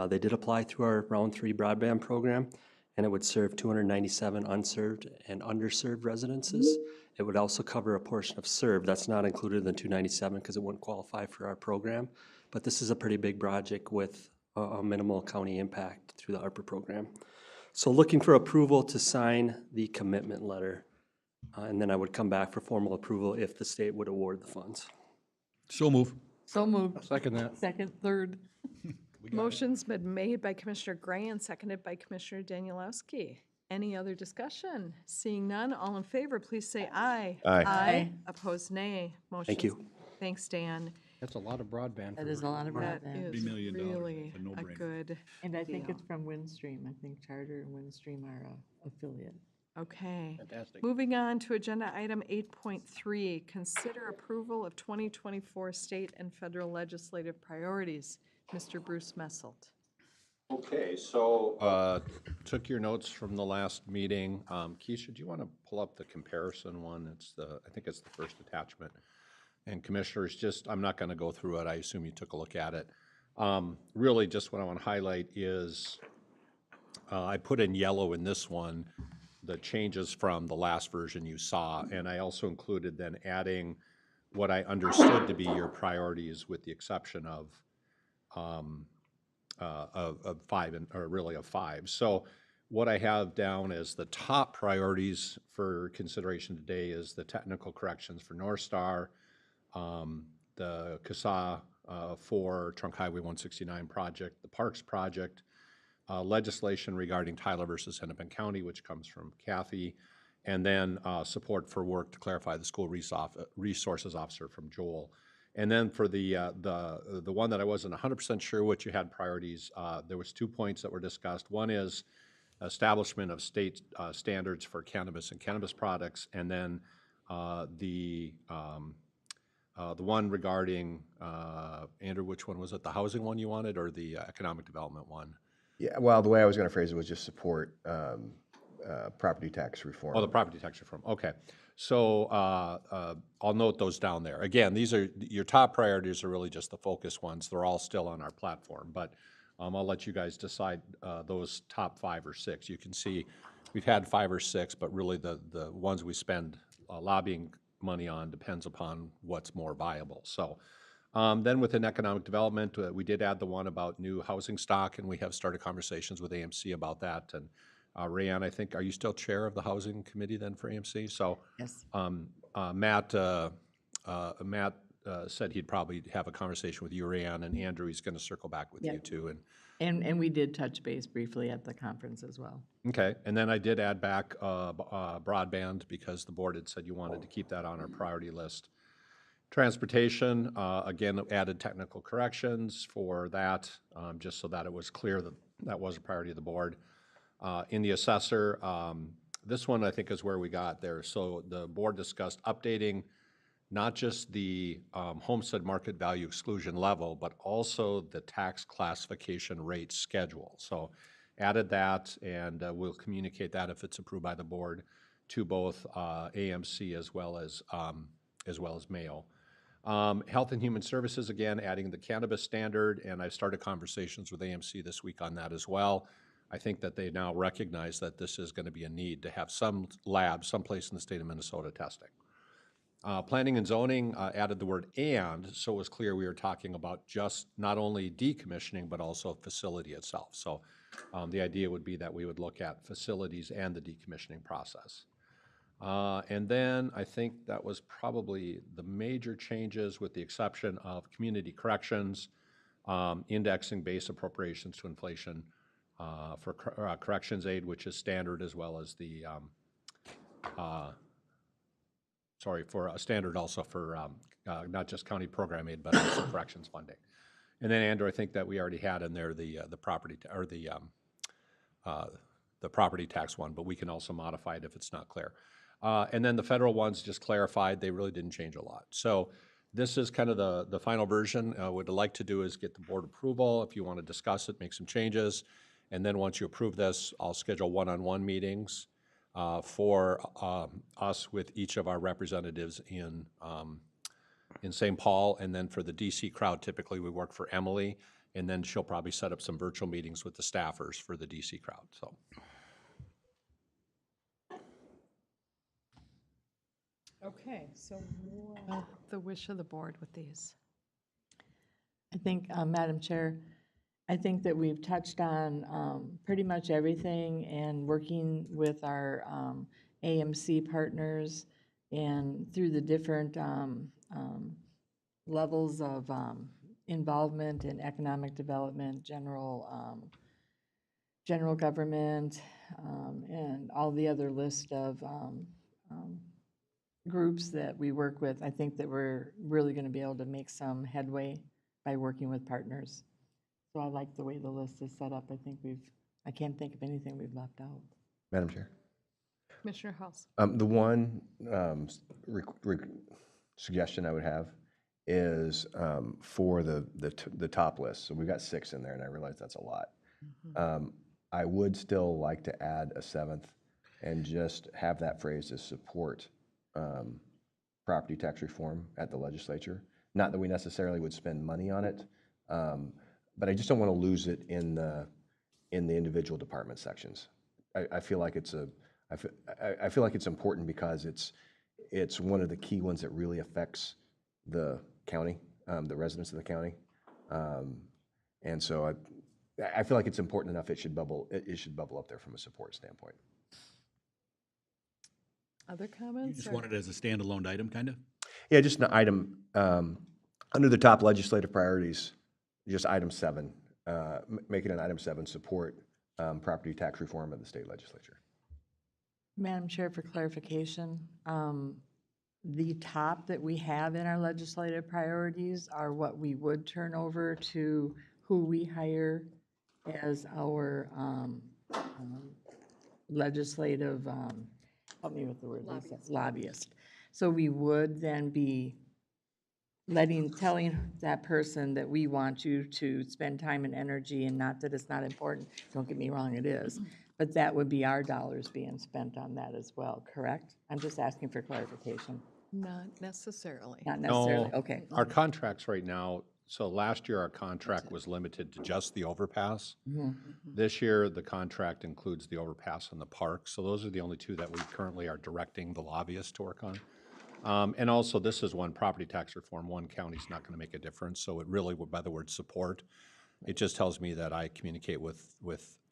They did apply through our Round 3 broadband program, and it would serve 297 unserved and underserved residences. It would also cover a portion of served. That's not included in the 297 because it wouldn't qualify for our program. But this is a pretty big project with a minimal county impact through the ARPA program. So looking for approval to sign the commitment letter. And then I would come back for formal approval if the state would award the funds. So move. So moved. Second that. Second, third. Motion's been made by Commissioner Gray and seconded by Commissioner Danielowski. Any other discussion? Seeing none, all in favor, please say aye. Aye. Aye. Opposed, nay. Motion. you. Thanks, Dan. That's a lot of broadband. That is a lot of That broadband. is $3 million. really It's a a no-brainer. good And I think deal. it's from Windstream. I think Charter and Windstream are a affiliate. Okay. Fantastic. Moving on to agenda item 8.3, consider approval of 2024 state and federal legislative priorities. Mr. Bruce Messelt. Okay, so took your notes from the last meeting. Keisha, do you want to pull up the comparison one? I think it's the first attachment. And Commissioners, I'm not going to go through it. I assume you took a look at it. Really, just what I want to highlight is I put in yellow in this one the changes from the last version you saw, and I also included then adding what I understood to be your priorities, with the exception of five. So what I have down as the top priorities for consideration today is the technical corrections for North Star, the CASA 4 Trunk Highway 169 project, the Parks project, legislation regarding Tyler versus Hennepin County, which comes from Kathy, and then support for work to clarify the school resources officer from Joel. And then for the one that I wasn't 100% sure what you had priorities, there was 2 points that were discussed. One is establishment of state standards for cannabis and cannabis products, and then the one regarding, Andrew, which one was it? The housing one you wanted, or the economic development one? Yeah, well, the way I was going to phrase it was just support property tax reform. Oh, the property tax reform, okay. So I'll note those down there. Again, these are, your top priorities are really just the focus ones. They're all still on our platform, but I'll let you guys decide those top 5 or 6. You can see we've had 5 or 6, but really the ones we spend lobbying money on depends upon what's more viable. So then within economic development, we did add the one about new housing stock, and we have started conversations with AMC about that. And Rayanne, I think, are you still chair of the housing committee then for AMC? So Yes. Matt said he'd probably have a conversation with you, Rayanne, and Andrew, he's going to circle back with you too. And we did touch base briefly at the conference as well. Okay, and then I did add back broadband because the board had said you wanted to keep that on our priority list. Transportation, again, added technical corrections for that, just so that it was clear that that was a priority of the board. In the assessor, this one I think is where we got there. So the board discussed updating not just the homestead market value exclusion level, but also the tax classification rate schedule. So added that, and we'll communicate that if it's approved by the board to both AMC as well as Mayo. Health and Human Services, again, adding the cannabis standard, and I've started conversations with AMC this week on that as well. I think that they now recognize that this is going to be a need to have some lab, someplace in the state of Minnesota testing. Planning and zoning added the word "and," so it was clear we were talking about just not only decommissioning, but also facility itself. So the idea would be that we would look at facilities and the decommissioning process. And then I think that was probably the major changes, with the exception of community corrections, indexing base appropriations to inflation for corrections aid, which is standard, as well as the, for a standard also for not just county program aid, but also corrections funding. And then, Andrew, I think that we already had in there the property, the property tax one, but we can also modify it if it's not clear. And then the federal ones just clarified, they really didn't change a lot. So this is kind of the final version. What I'd like to do is get the board approval. If you want to discuss it, make some changes. And then once you approve this, I'll schedule one-on-one meetings for us with each of our representatives in St. Paul. And then for the DC crowd, typically we work for Emily, and then she'll probably set up some virtual meetings with the staffers for the DC crowd, so. Okay, so the wish of the board with these. I think, Madam Chair, I think that we've touched on pretty much everything, and working with our AMC partners and through the different levels of involvement in economic development, general government, and all the other list of groups that we work with. I think that we're really going to be able to make some headway by working with partners. So I like the way the list is set up. I can't think of anything we've left out. Madam Chair? Commissioner House. The one suggestion I would have is for the top list. So we've got 6 in there, and I realize that's a lot. I would still like to add a 7th and just have that phrase to support property tax reform at the legislature. Not that we necessarily would spend money on it, but I just don't want to lose it in the individual department sections. I feel like it's I feel like it's important because it's one of the key ones that really affects the county, the residents of the county, and so I feel like it's important enough. It should bubble up there from a support standpoint. Other You comments? just or- want it as a standalone item, kind of? Yeah, just an item under the top legislative priorities. Just item 7, make it an item 7. Support property tax reform of the state legislature. Madam Chair, for clarification, the top that we have in our legislative priorities are what we would turn over to who we hire as our legislative, help me with the word, Lisa, lobbyist. So we would then be telling that person that we want you to spend time and energy, and not that it's not important, don't get me wrong, it is, but that would be our dollars being spent on that as well, correct? I'm just asking for clarification. Not necessarily. Not necessarily, No, okay. our contracts right now, so last year our contract was limited to just the overpass. This year, the contract includes the overpass and the park, so those are the only 2 that we currently are directing the lobbyists to work on. And also, this is one property tax reform. One county's not going to make a difference, so it really, by the word support, it just tells me that I communicate with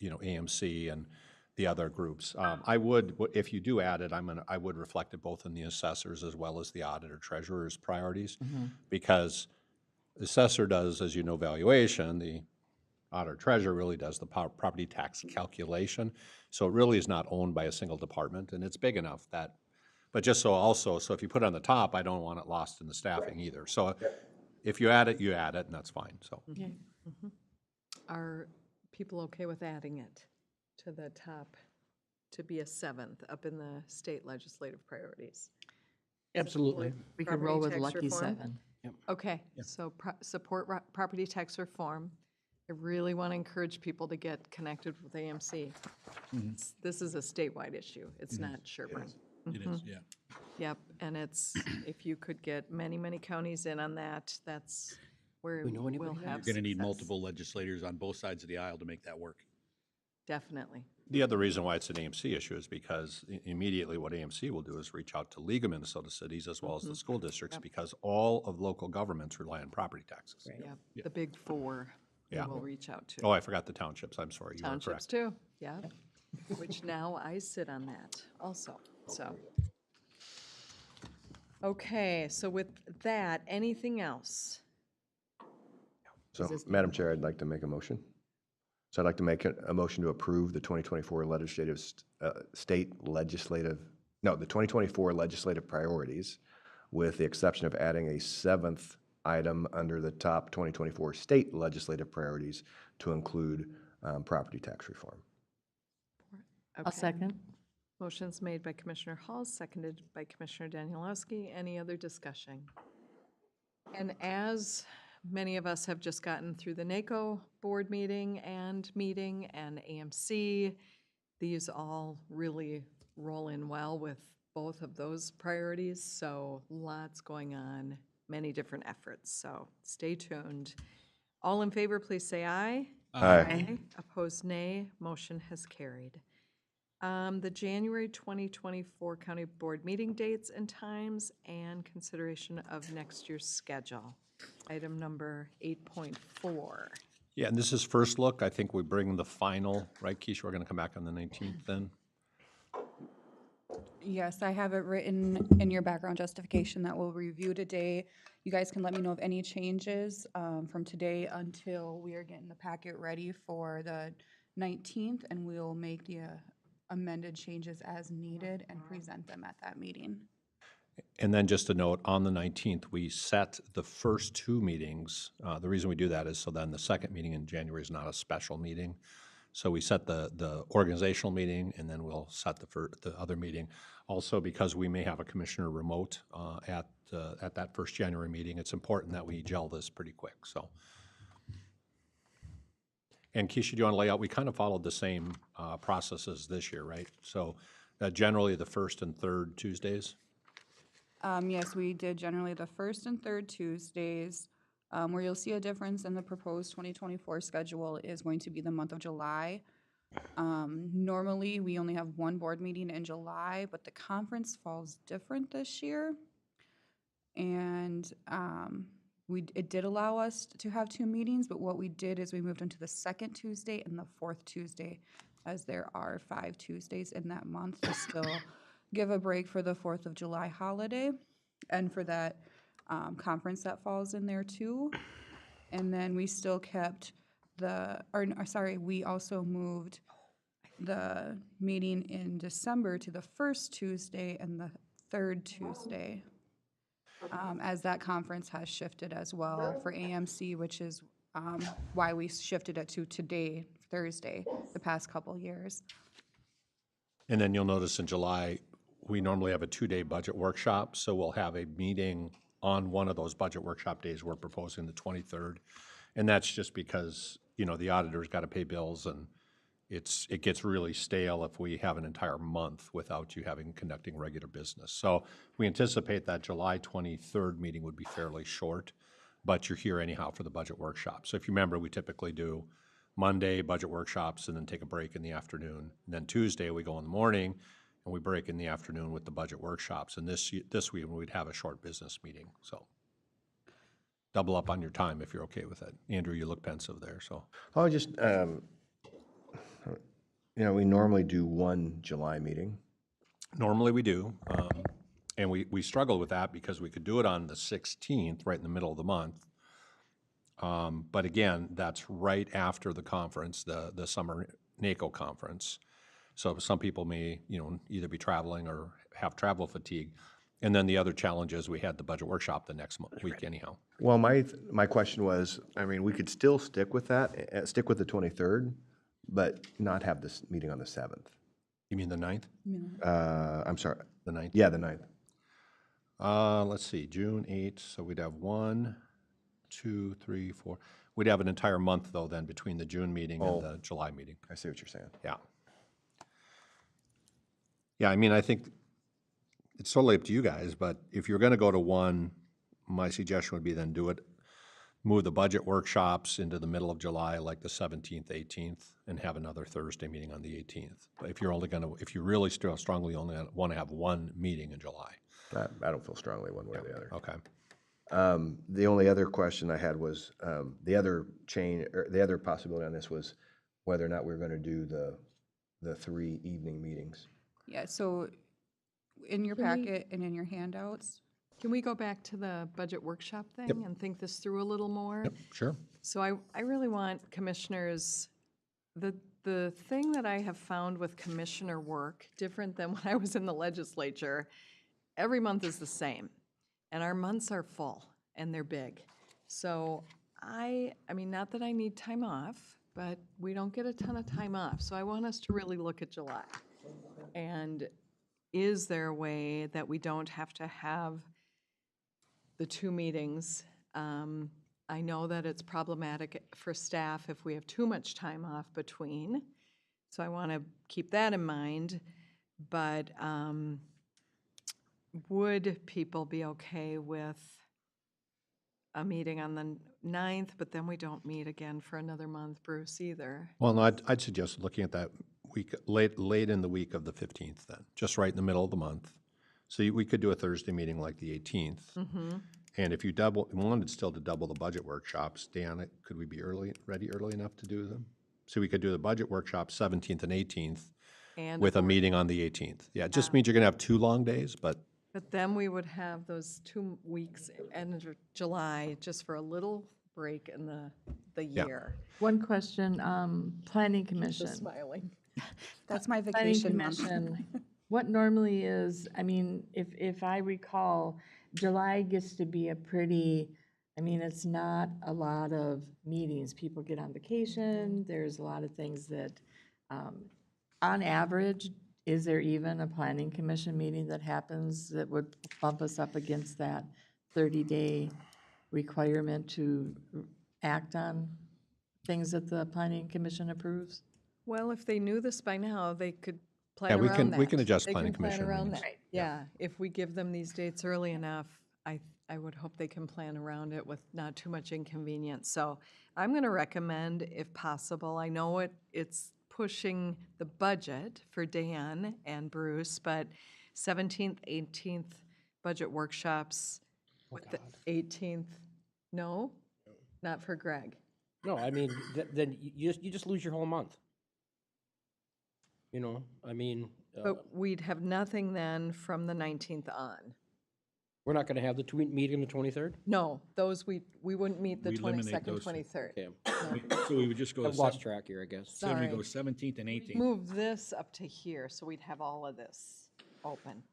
AMC and the other groups. I would, if you do add it, I would reflect it both in the assessors as well as the auditor treasurer's priorities, because the assessor does, as you know, valuation. The auditor treasurer really does the property tax calculation. So it really is not owned by a single department, and it's big enough that. But just so if you put it on the top, I don't want it lost in the staffing either. So if you add it, and that's fine, so. Okay. Are people okay with adding it to the top to be a 7th up in the state legislative priorities? Absolutely. We could roll with Property tax lucky reform? 7. Okay, so support property tax reform. I really want to encourage people to get connected with AMC. This is a statewide issue. It's not Sherburne. It is, yeah. Yep, and it's, if you could get many, many counties in on that, that's where We know anybody we'll there? have You're going to need success. multiple legislators on both sides of the aisle to make that work. Definitely. The other reason why it's an AMC issue is because immediately what AMC will do is reach out to League of Minnesota Cities as well as the school districts, because all of local governments rely on property taxes. Yep, the big 4 we Yeah. will reach out to. Oh, I forgot the townships, I'm sorry, you were Townships correct. too, yeah, which now I sit on that also, so. Okay, so with that, anything else? So, Madam Chair, I'd like to make a motion. So I'd like to make a motion to approve the 2024 the 2024 legislative priorities, with the exception of adding a 7th item under the top 2024 state legislative priorities to include property tax reform. I'll second. Motion's made by Commissioner Hall, seconded by Commissioner Danielowski. Any other discussion? And as many of us have just gotten through the NACO board meeting and AMC, these all really roll in well with both of those priorities. So lots going on, many different efforts. So stay tuned. All in favor, please say aye. Aye. Opposed, nay. Motion has carried. The January 2024 County Board meeting dates and times and consideration of next year's schedule. Item number 8.4. Yeah, and this is first look. I think we bring the final, right, Keisha? We're going to come back on the 19th then? Yes, I have it written in your background justification that we'll review today. You guys can let me know of any changes from today until we are getting the packet ready for the 19th, and we'll make the amended changes as needed and present them at that meeting. And then just a note, on the 19th, we set the first two meetings. The reason we do that is so then the second meeting in January is not a special meeting. So we set the organizational meeting, and then we'll set the other meeting. Also, because we may have a commissioner remote at that first January meeting, it's important that we gel this pretty quick, so. And Keisha, do you want to lay out, we kind of followed the same processes this year, right? So generally the first and third Tuesdays? Yes, we did generally the first and third Tuesdays. Where you'll see a difference in the proposed 2024 schedule is going to be the month of July. Normally, we only have one board meeting in July, but the conference falls different this year. And it did allow us to have two meetings, but what we did is we moved into the second Tuesday and the fourth Tuesday, as there are 5 Tuesdays in that month to still give a break for the 4th of July holiday and for that conference that falls in there too. And then we still kept we also moved the meeting in December to the first Tuesday and the third Tuesday, as that conference has shifted as well for AMC, which is why we shifted it to today, Thursday, the past couple years. And then you'll notice in July, we normally have a 2-day budget workshop, so we'll have a meeting on one of those budget workshop days. We're proposing the 23rd. And that's just because, you know, the auditor's got to pay bills, and it gets really stale if we have an entire month without you conducting regular business. So we anticipate that July 23rd meeting would be fairly short, but you're here anyhow for the budget workshop. So if you remember, we typically do Monday budget workshops and then take a break in the afternoon. And then Tuesday we go in the morning and we break in the afternoon with the budget workshops. And this week we'd have a short business meeting. So double up on your time if you're okay with it. Andrew, you look pensive there, so. Oh, just, you know, we normally do one July meeting. Normally we do, and we struggle with that because we could do it on the 16th, right in the middle of the month. But again, that's right after the conference, the summer NACO conference. So some people may, you know, either be traveling or have travel fatigue. And then the other challenge is we had the budget workshop the next week anyhow. Well, my question was, I mean, we could still stick with that, stick with the 23rd, but not have this meeting on the 7th. You mean the 9th? I'm sorry. The 9th? Yeah, the 9th. Let's see, June 8th, so we'd have 1, 2, 3, 4. We'd have an entire month, though, then, between the June meeting and the July meeting. I see what you're saying. Yeah. Yeah, I mean, I think it's totally up to you guys, but if you're going to go to one, my suggestion would be then move the budget workshops into the middle of July, like the 17th, 18th, and have another Thursday meeting on the 18th. But if you really still strongly only want to have one meeting in July. I don't feel strongly one way or the other. Okay. The only other question I had was, the other possibility on this was whether or not we were going to do the 3 evening meetings. Yeah, so in your packet and in your handouts. Can we go back to the budget workshop thing and think this through a little more? Yep, sure. So I really want commissioners, the thing that I have found with commissioner work, different than when I was in the legislature, every month is the same, and our months are full. and they're big. So I mean, not that I need time off, but we don't get a ton of time off. So I want us to really look at July. And is there a way that we don't have to have the 2 meetings? I know that it's problematic for staff if we have too much time off between, so I want to keep that in mind. But would people be okay with a meeting on the 9th, but then we don't meet again for another month, Bruce, either? Well, no, I'd suggest looking at that week, late in the week of the 15th then, just right in the middle of the month. So we could do a Thursday meeting like the 18th. And if you wanted still to double the budget workshops, Dan, could we be ready early enough to do them? So we could do the budget workshops 17th and 18th And with a meeting on the 18th. Yeah, it just means you're gonna have 2 long days, but But then we would have those 2 weeks, end of July, just for a little break in the Yeah. year. One question, Planning Just Commission. smiling. That's my Planning vacation month. Commission, what normally is, I mean, if I recall, July gets to be a pretty, I mean, it's not a lot of meetings. People get on vacation, there's a lot of things that, on average, is there even a Planning Commission meeting that happens that would bump us up against that 30-day requirement to act on things that the Planning Commission approves? Well, if they knew this by now, they could plan Yeah, around that. we can adjust They Planning can plan Commission around meetings. that. Yeah, if we give them these dates early enough, I would hope they can plan around it with not too much inconvenience. So I'm going to recommend, if possible, I know it's pushing the budget for Dan and Bruce, but 17th, 18th budget workshops with the 18th, no? Not for Greg. No, I mean, then you just lose your whole month. You know, I mean, But we'd have nothing then from the 19th on. we're not gonna have the meeting on the 23rd? No, those we wouldn't meet the We eliminate 22nd, those two. 23rd. Okay, So we would just go. I've lost track here, I guess. So we go Sorry. 17th and 18th. Move this up to here, so we'd have all of this open.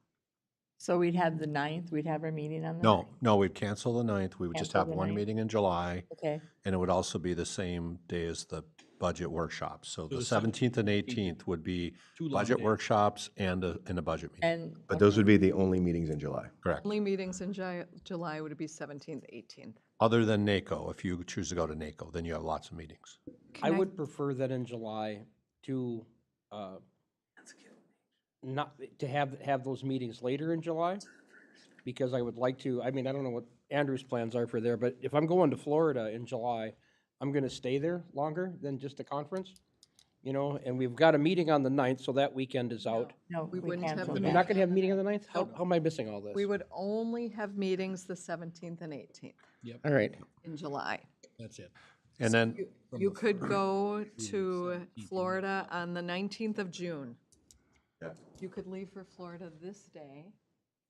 So we'd have the 9th, we'd have our meeting on the 9th? no, we'd cancel the 9th. We would just Cancel have the one 9th. meeting in July. Okay. And it would also be the same day as the budget workshops. So the the 17th and 18th would be 2 long budget days. workshops and a budget meeting. And, But those would be the only meetings in July. Correct. Only meetings in July would be 17th, 18th. Other than NACO, if you choose to go to NACO, then you have lots of meetings. I would prefer that in July to, not, to have those meetings later in July, because I would like to, I mean, I don't know what Andrew's plans are for there, but if I'm going to Florida in July, I'm gonna stay there longer than just a conference, you know, and we've got a meeting on the 9th, so that weekend is out. no, We we wouldn't have canceled the that. You're not gonna have a meeting on the 9th? How am I missing all this? We would only have meetings the 17th and 18th All right. in July. That's it. And then, You could go to Florida on the 19th of June. You could leave for Florida this day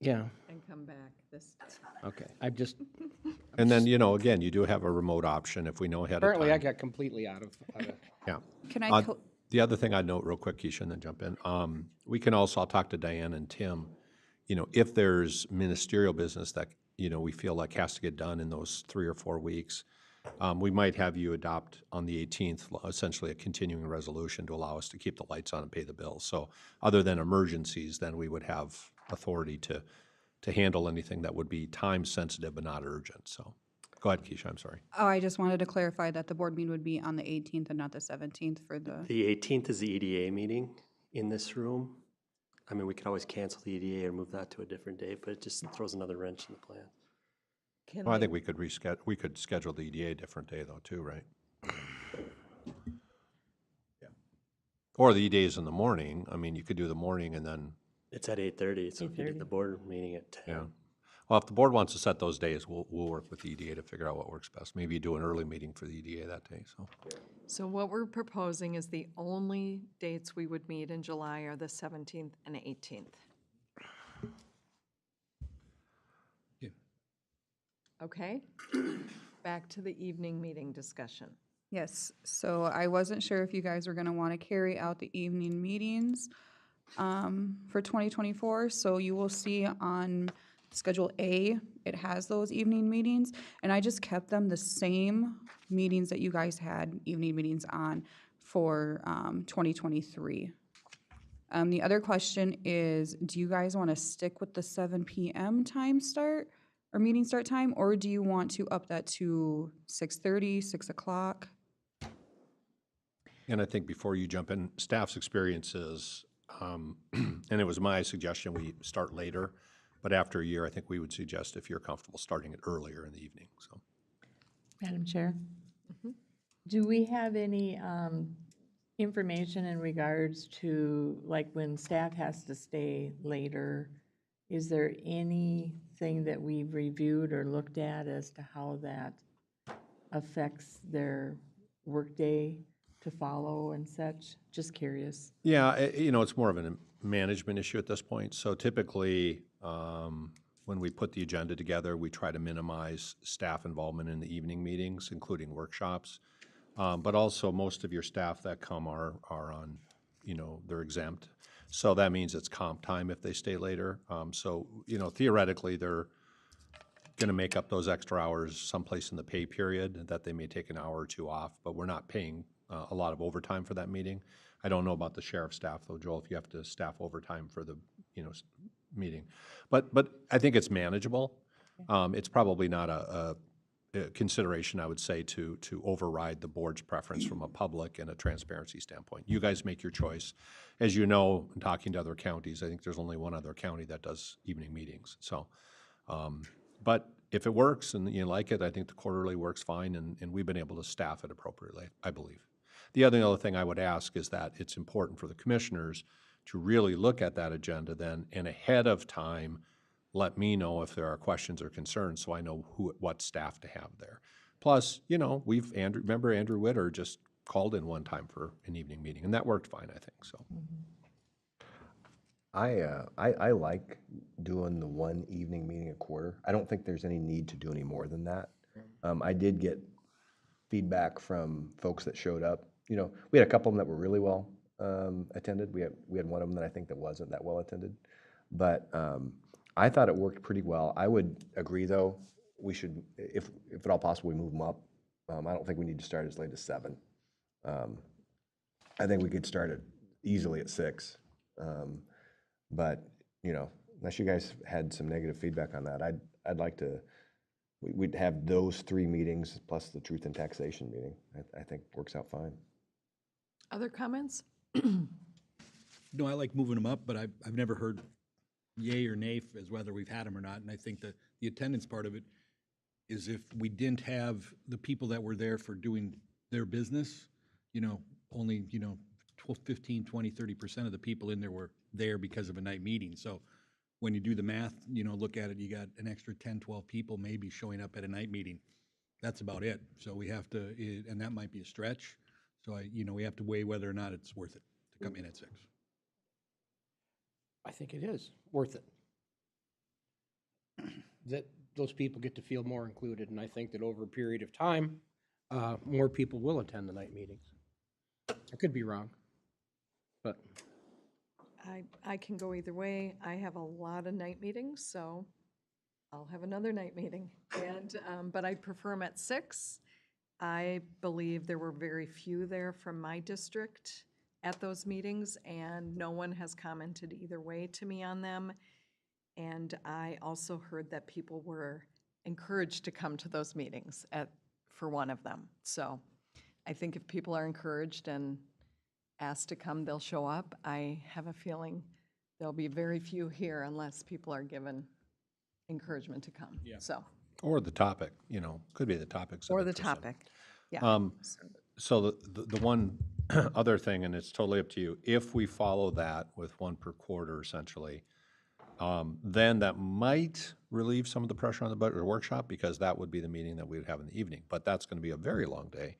Yeah, and come back this day. okay, I just, and then, you know, again, you do have a remote option if we know ahead of time. apparently I got completely out of, Yeah. Can I, Uh, The other thing I'd note real quick, Keisha, and then jump in, we can also, I'll talk to Diane and Tim, you know, if there's ministerial business that, you know, we feel like has to get done in those 3 or 4 weeks, we might have you adopt on the 18th, essentially a continuing resolution to allow us to keep the lights on and pay the bills. So other than emergencies, then we would have authority to handle anything that would be time-sensitive but not urgent, so. Go ahead, Keisha, I'm sorry. oh, I just wanted to clarify that the board meeting would be on the 18th and not the 17th for the, The 18th is the EDA meeting in this room. I mean, we could always cancel the EDA or move that to a different date, but it just throws another wrench in the plan. Can Well, I they- think we could schedule the EDA a different day though, too, right? Yeah. Or the EDA is in the morning. I mean, you could do the morning and then, It's at 8:30, so if you did the board meeting at 10. yeah. Well, if the board wants to set those days, we'll work with the EDA to figure out what works best. Maybe you do an early meeting for the EDA that day, so. So what we're proposing is the only dates we would meet in July are the 17th and 18th. Yeah. Okay? Back to the evening meeting discussion. yes. So I wasn't sure if you guys were gonna wanna carry out the evening meetings for 2024. So you will see on Schedule A, it has those evening meetings, and I just kept them the same meetings that you guys had evening meetings on for 2023. The other question is, do you guys want to stick with the 7 p.m. time start or meeting start time, or do you want to up that to 6:30, 6 o'clock? And I think before you jump in, staff's experiences, and it was my suggestion we start later, but after a year, I think we would suggest if you're comfortable starting it earlier in the evening, so. Madam Chair? Do we have any information in regards to, like, when staff has to stay later? Is there anything that we've reviewed or looked at as to how that affects their workday to follow and such? Just curious. Yeah, it's more of a management issue at this point. So typically, when we put the agenda together, we try to minimize staff involvement in the evening meetings, including workshops. But also, most of your staff that come are on, they're exempt. So that means it's comp time if they stay later. So, theoretically, they're going to make up those extra hours someplace in the pay period that they may take an hour or two off, but we're not paying a lot of overtime for that meeting. I don't know about the sheriff's staff, though, Joel, if you have to staff overtime for the, meeting. But I think it's manageable. It's probably not a consideration, I would say, to override the board's preference from a public and a transparency standpoint. You guys make your choice. As you know, in talking to other counties, I think there's only one other county that does evening meetings. So, but if it works and you like it, I think the quarterly works fine, and we've been able to staff it appropriately, I believe. The other thing I would ask is that it's important for the commissioners to really look at that agenda then, and ahead of time, let me know if there are questions or concerns so I know what staff to have there. Plus, remember Andrew Witter just called in one time for an evening meeting, and that worked fine, I think, so. I like doing the one evening meeting a quarter. I don't think there's any need to do any more than that. I did get feedback from folks that showed up. We had a couple of them that were really well attended. We had one of them that I think that wasn't that well attended. But I thought it worked pretty well. I would agree, though, we should, if at all possible, we move them up. I don't think we need to start as late as 7. I think we could start it easily at 6. But, unless you guys had some negative feedback on that, I'd like to, we'd have those 3 meetings plus the truth and taxation meeting. I think works out fine. Other comments? No, I like moving them up, but I've never heard yay or nay as whether we've had them or not. And I think that the attendance part of it is if we didn't have the people that were there for doing their business, only, 15, 20, 30% of the people in there were there because of a night meeting. So when you do the math, look at it, you got an extra 10, 12 people maybe showing up at a night meeting. That's about it. So we have to, and that might be a stretch. So we have to weigh whether or not it's worth it to come in at 6. I think it is worth it. That those people get to feel more included, and I think that over a period of time, more people will attend the night meetings. I could be wrong, but. I can go either way. I have a lot of night meetings, so I'll have another night meeting. But I prefer them at 6. I believe there were very few there from my district at those meetings, and no one has commented either way to me on them. And I also heard that people were encouraged to come to those meetings for one of them. So I think if people are encouraged and asked to come, they'll show up. I have a feeling there'll be very few here unless people are given encouragement to come. Yeah. So. Or the topic, could be the topics. Or the topic, yeah. So the one other thing, and it's totally up to you, if we follow that with 1 per quarter essentially, then that might relieve some of the pressure on the budget workshop, because that would be the meeting that we would have in the evening, but that's going to be a very long day.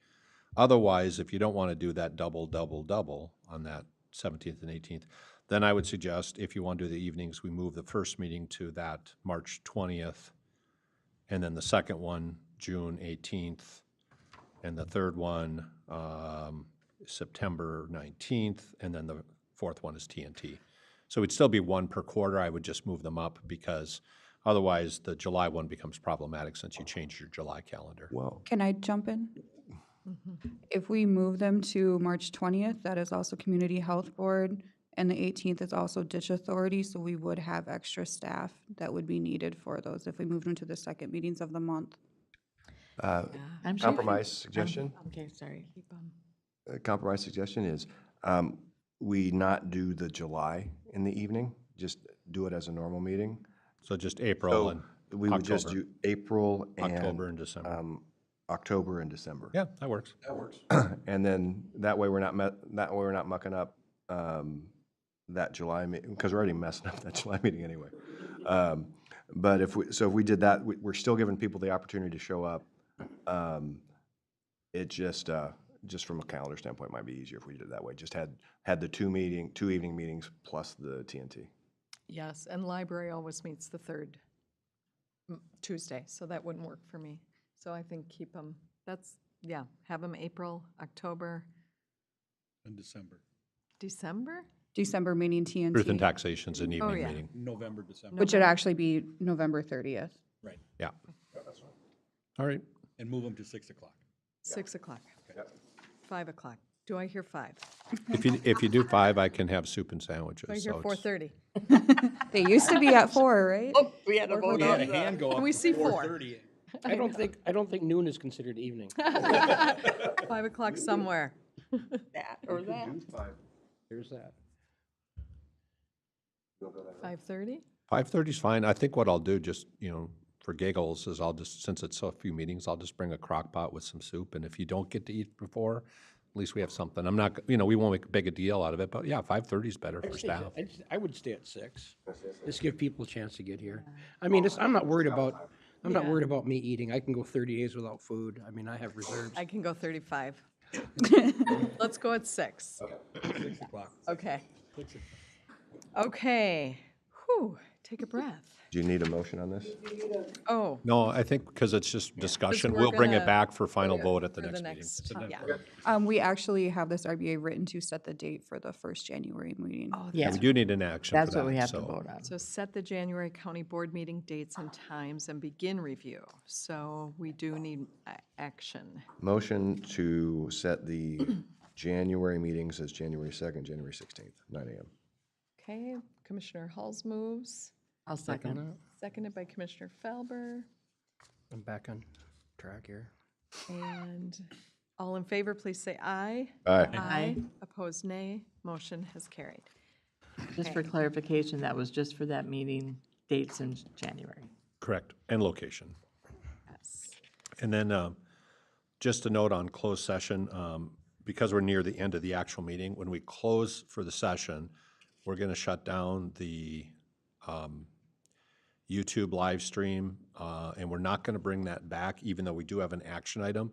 Otherwise, if you don't want to do that double on that 17th and 18th, then I would suggest if you want to do the evenings, we move the first meeting to that March 20th, and then the second one, June 18th, and the third one, September 19th, and then the fourth one is TNT. So it'd still be 1 per quarter. I would just move them up because Otherwise, the July one becomes problematic since you changed your July calendar. Well, Can I jump in? If we move them to March 20th, that is also Community Health Board, and the 18th is also Ditch Authority, so we would have extra staff that would be needed for those if we moved them to the second meetings of the month. I'm sure- Compromise suggestion? Okay, sorry. A compromise suggestion is we not do the July in the evening, just do it as a normal meeting. So just April So and we would just October. do April and. October and December. October and December. Yeah, that works. That works. And then that way we're not mucking up that July meeting, because we're already messing up that July meeting anyway. But if we did that, we're still giving people the opportunity to show up. It just from a calendar standpoint, might be easier if we did it that way. Just had the two evening meetings plus the TNT. Yes, and library always meets the third Tuesday, so that wouldn't work for me. So I think keep them, have them April, October, In December. December? December meeting TNT. Truth and Taxation's an evening yeah. meeting. November, December. Which would actually be November 30th. Right. Yeah. All right. And move them to 6 o'clock. 6 o'clock. 5 o'clock. Do I hear 5? If you do 5, I can have soup and sandwiches. Do I hear so it's- 4:30? They used to be at 4, right? Oh, we had a Or vote We had on a hand go up. Can we see 4? 4:30. I don't think noon is considered evening. 5 o'clock somewhere. That or that. There's that. 5:30? 5:30 is fine. I think what I'll do, just, for giggles, is I'll just, since it's so few meetings, I'll just bring a crock pot with some soup, and if you don't get to eat before, at least we have something. I'm not, we won't make a big a deal out of it, but yeah, 5:30 is better for staff. I would stay at 6. Just give people a chance to get here. I mean, I'm not worried about me eating. I can go 30 days without food. I mean, I have reserves. I can go 35. Let's go at 6. 6 o'clock. Okay. 6 o'clock. Okay. Whew, take a breath. Do you need a motion on this? Oh. No, I think because it's just discussion, we're we'll bring it gonna- back for final vote at the For next meeting. yeah. We actually have this RBA written to set the date for the first January meeting. Oh, Yeah, we do need an action for That's what we that, have to so- vote on. So set the January county board meeting dates and times and begin review. So we do need action. Motion to set the January meetings as January 2nd, January 16th, 9 a.m. Okay, Commissioner Halls moves, I'll second. seconded by Commissioner Felber. I'm back on track here. And all in favor, please say aye. Aye. Aye. Opposed, nay. Motion has carried. Just for clarification, that was just for that meeting, dates in January. Correct, and location. Yes. And then, just a note on closed session, because we're near the end of the actual meeting, when we close for the session, we're going to shut down the YouTube live stream, and we're not going to bring that back, even though we do have an action item.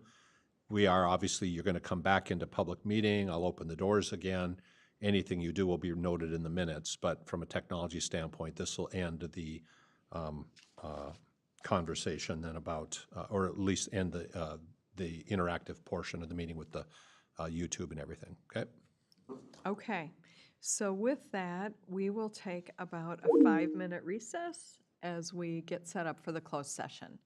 You're going to come back into public meeting. I'll open the doors again. Anything you do will be noted in the minutes, but from a technology standpoint, this will end the conversation then about, or at least end the interactive portion of the meeting with the YouTube and everything, okay? Okay, so with that, we will take about a 5-minute recess as we get set up for the closed session.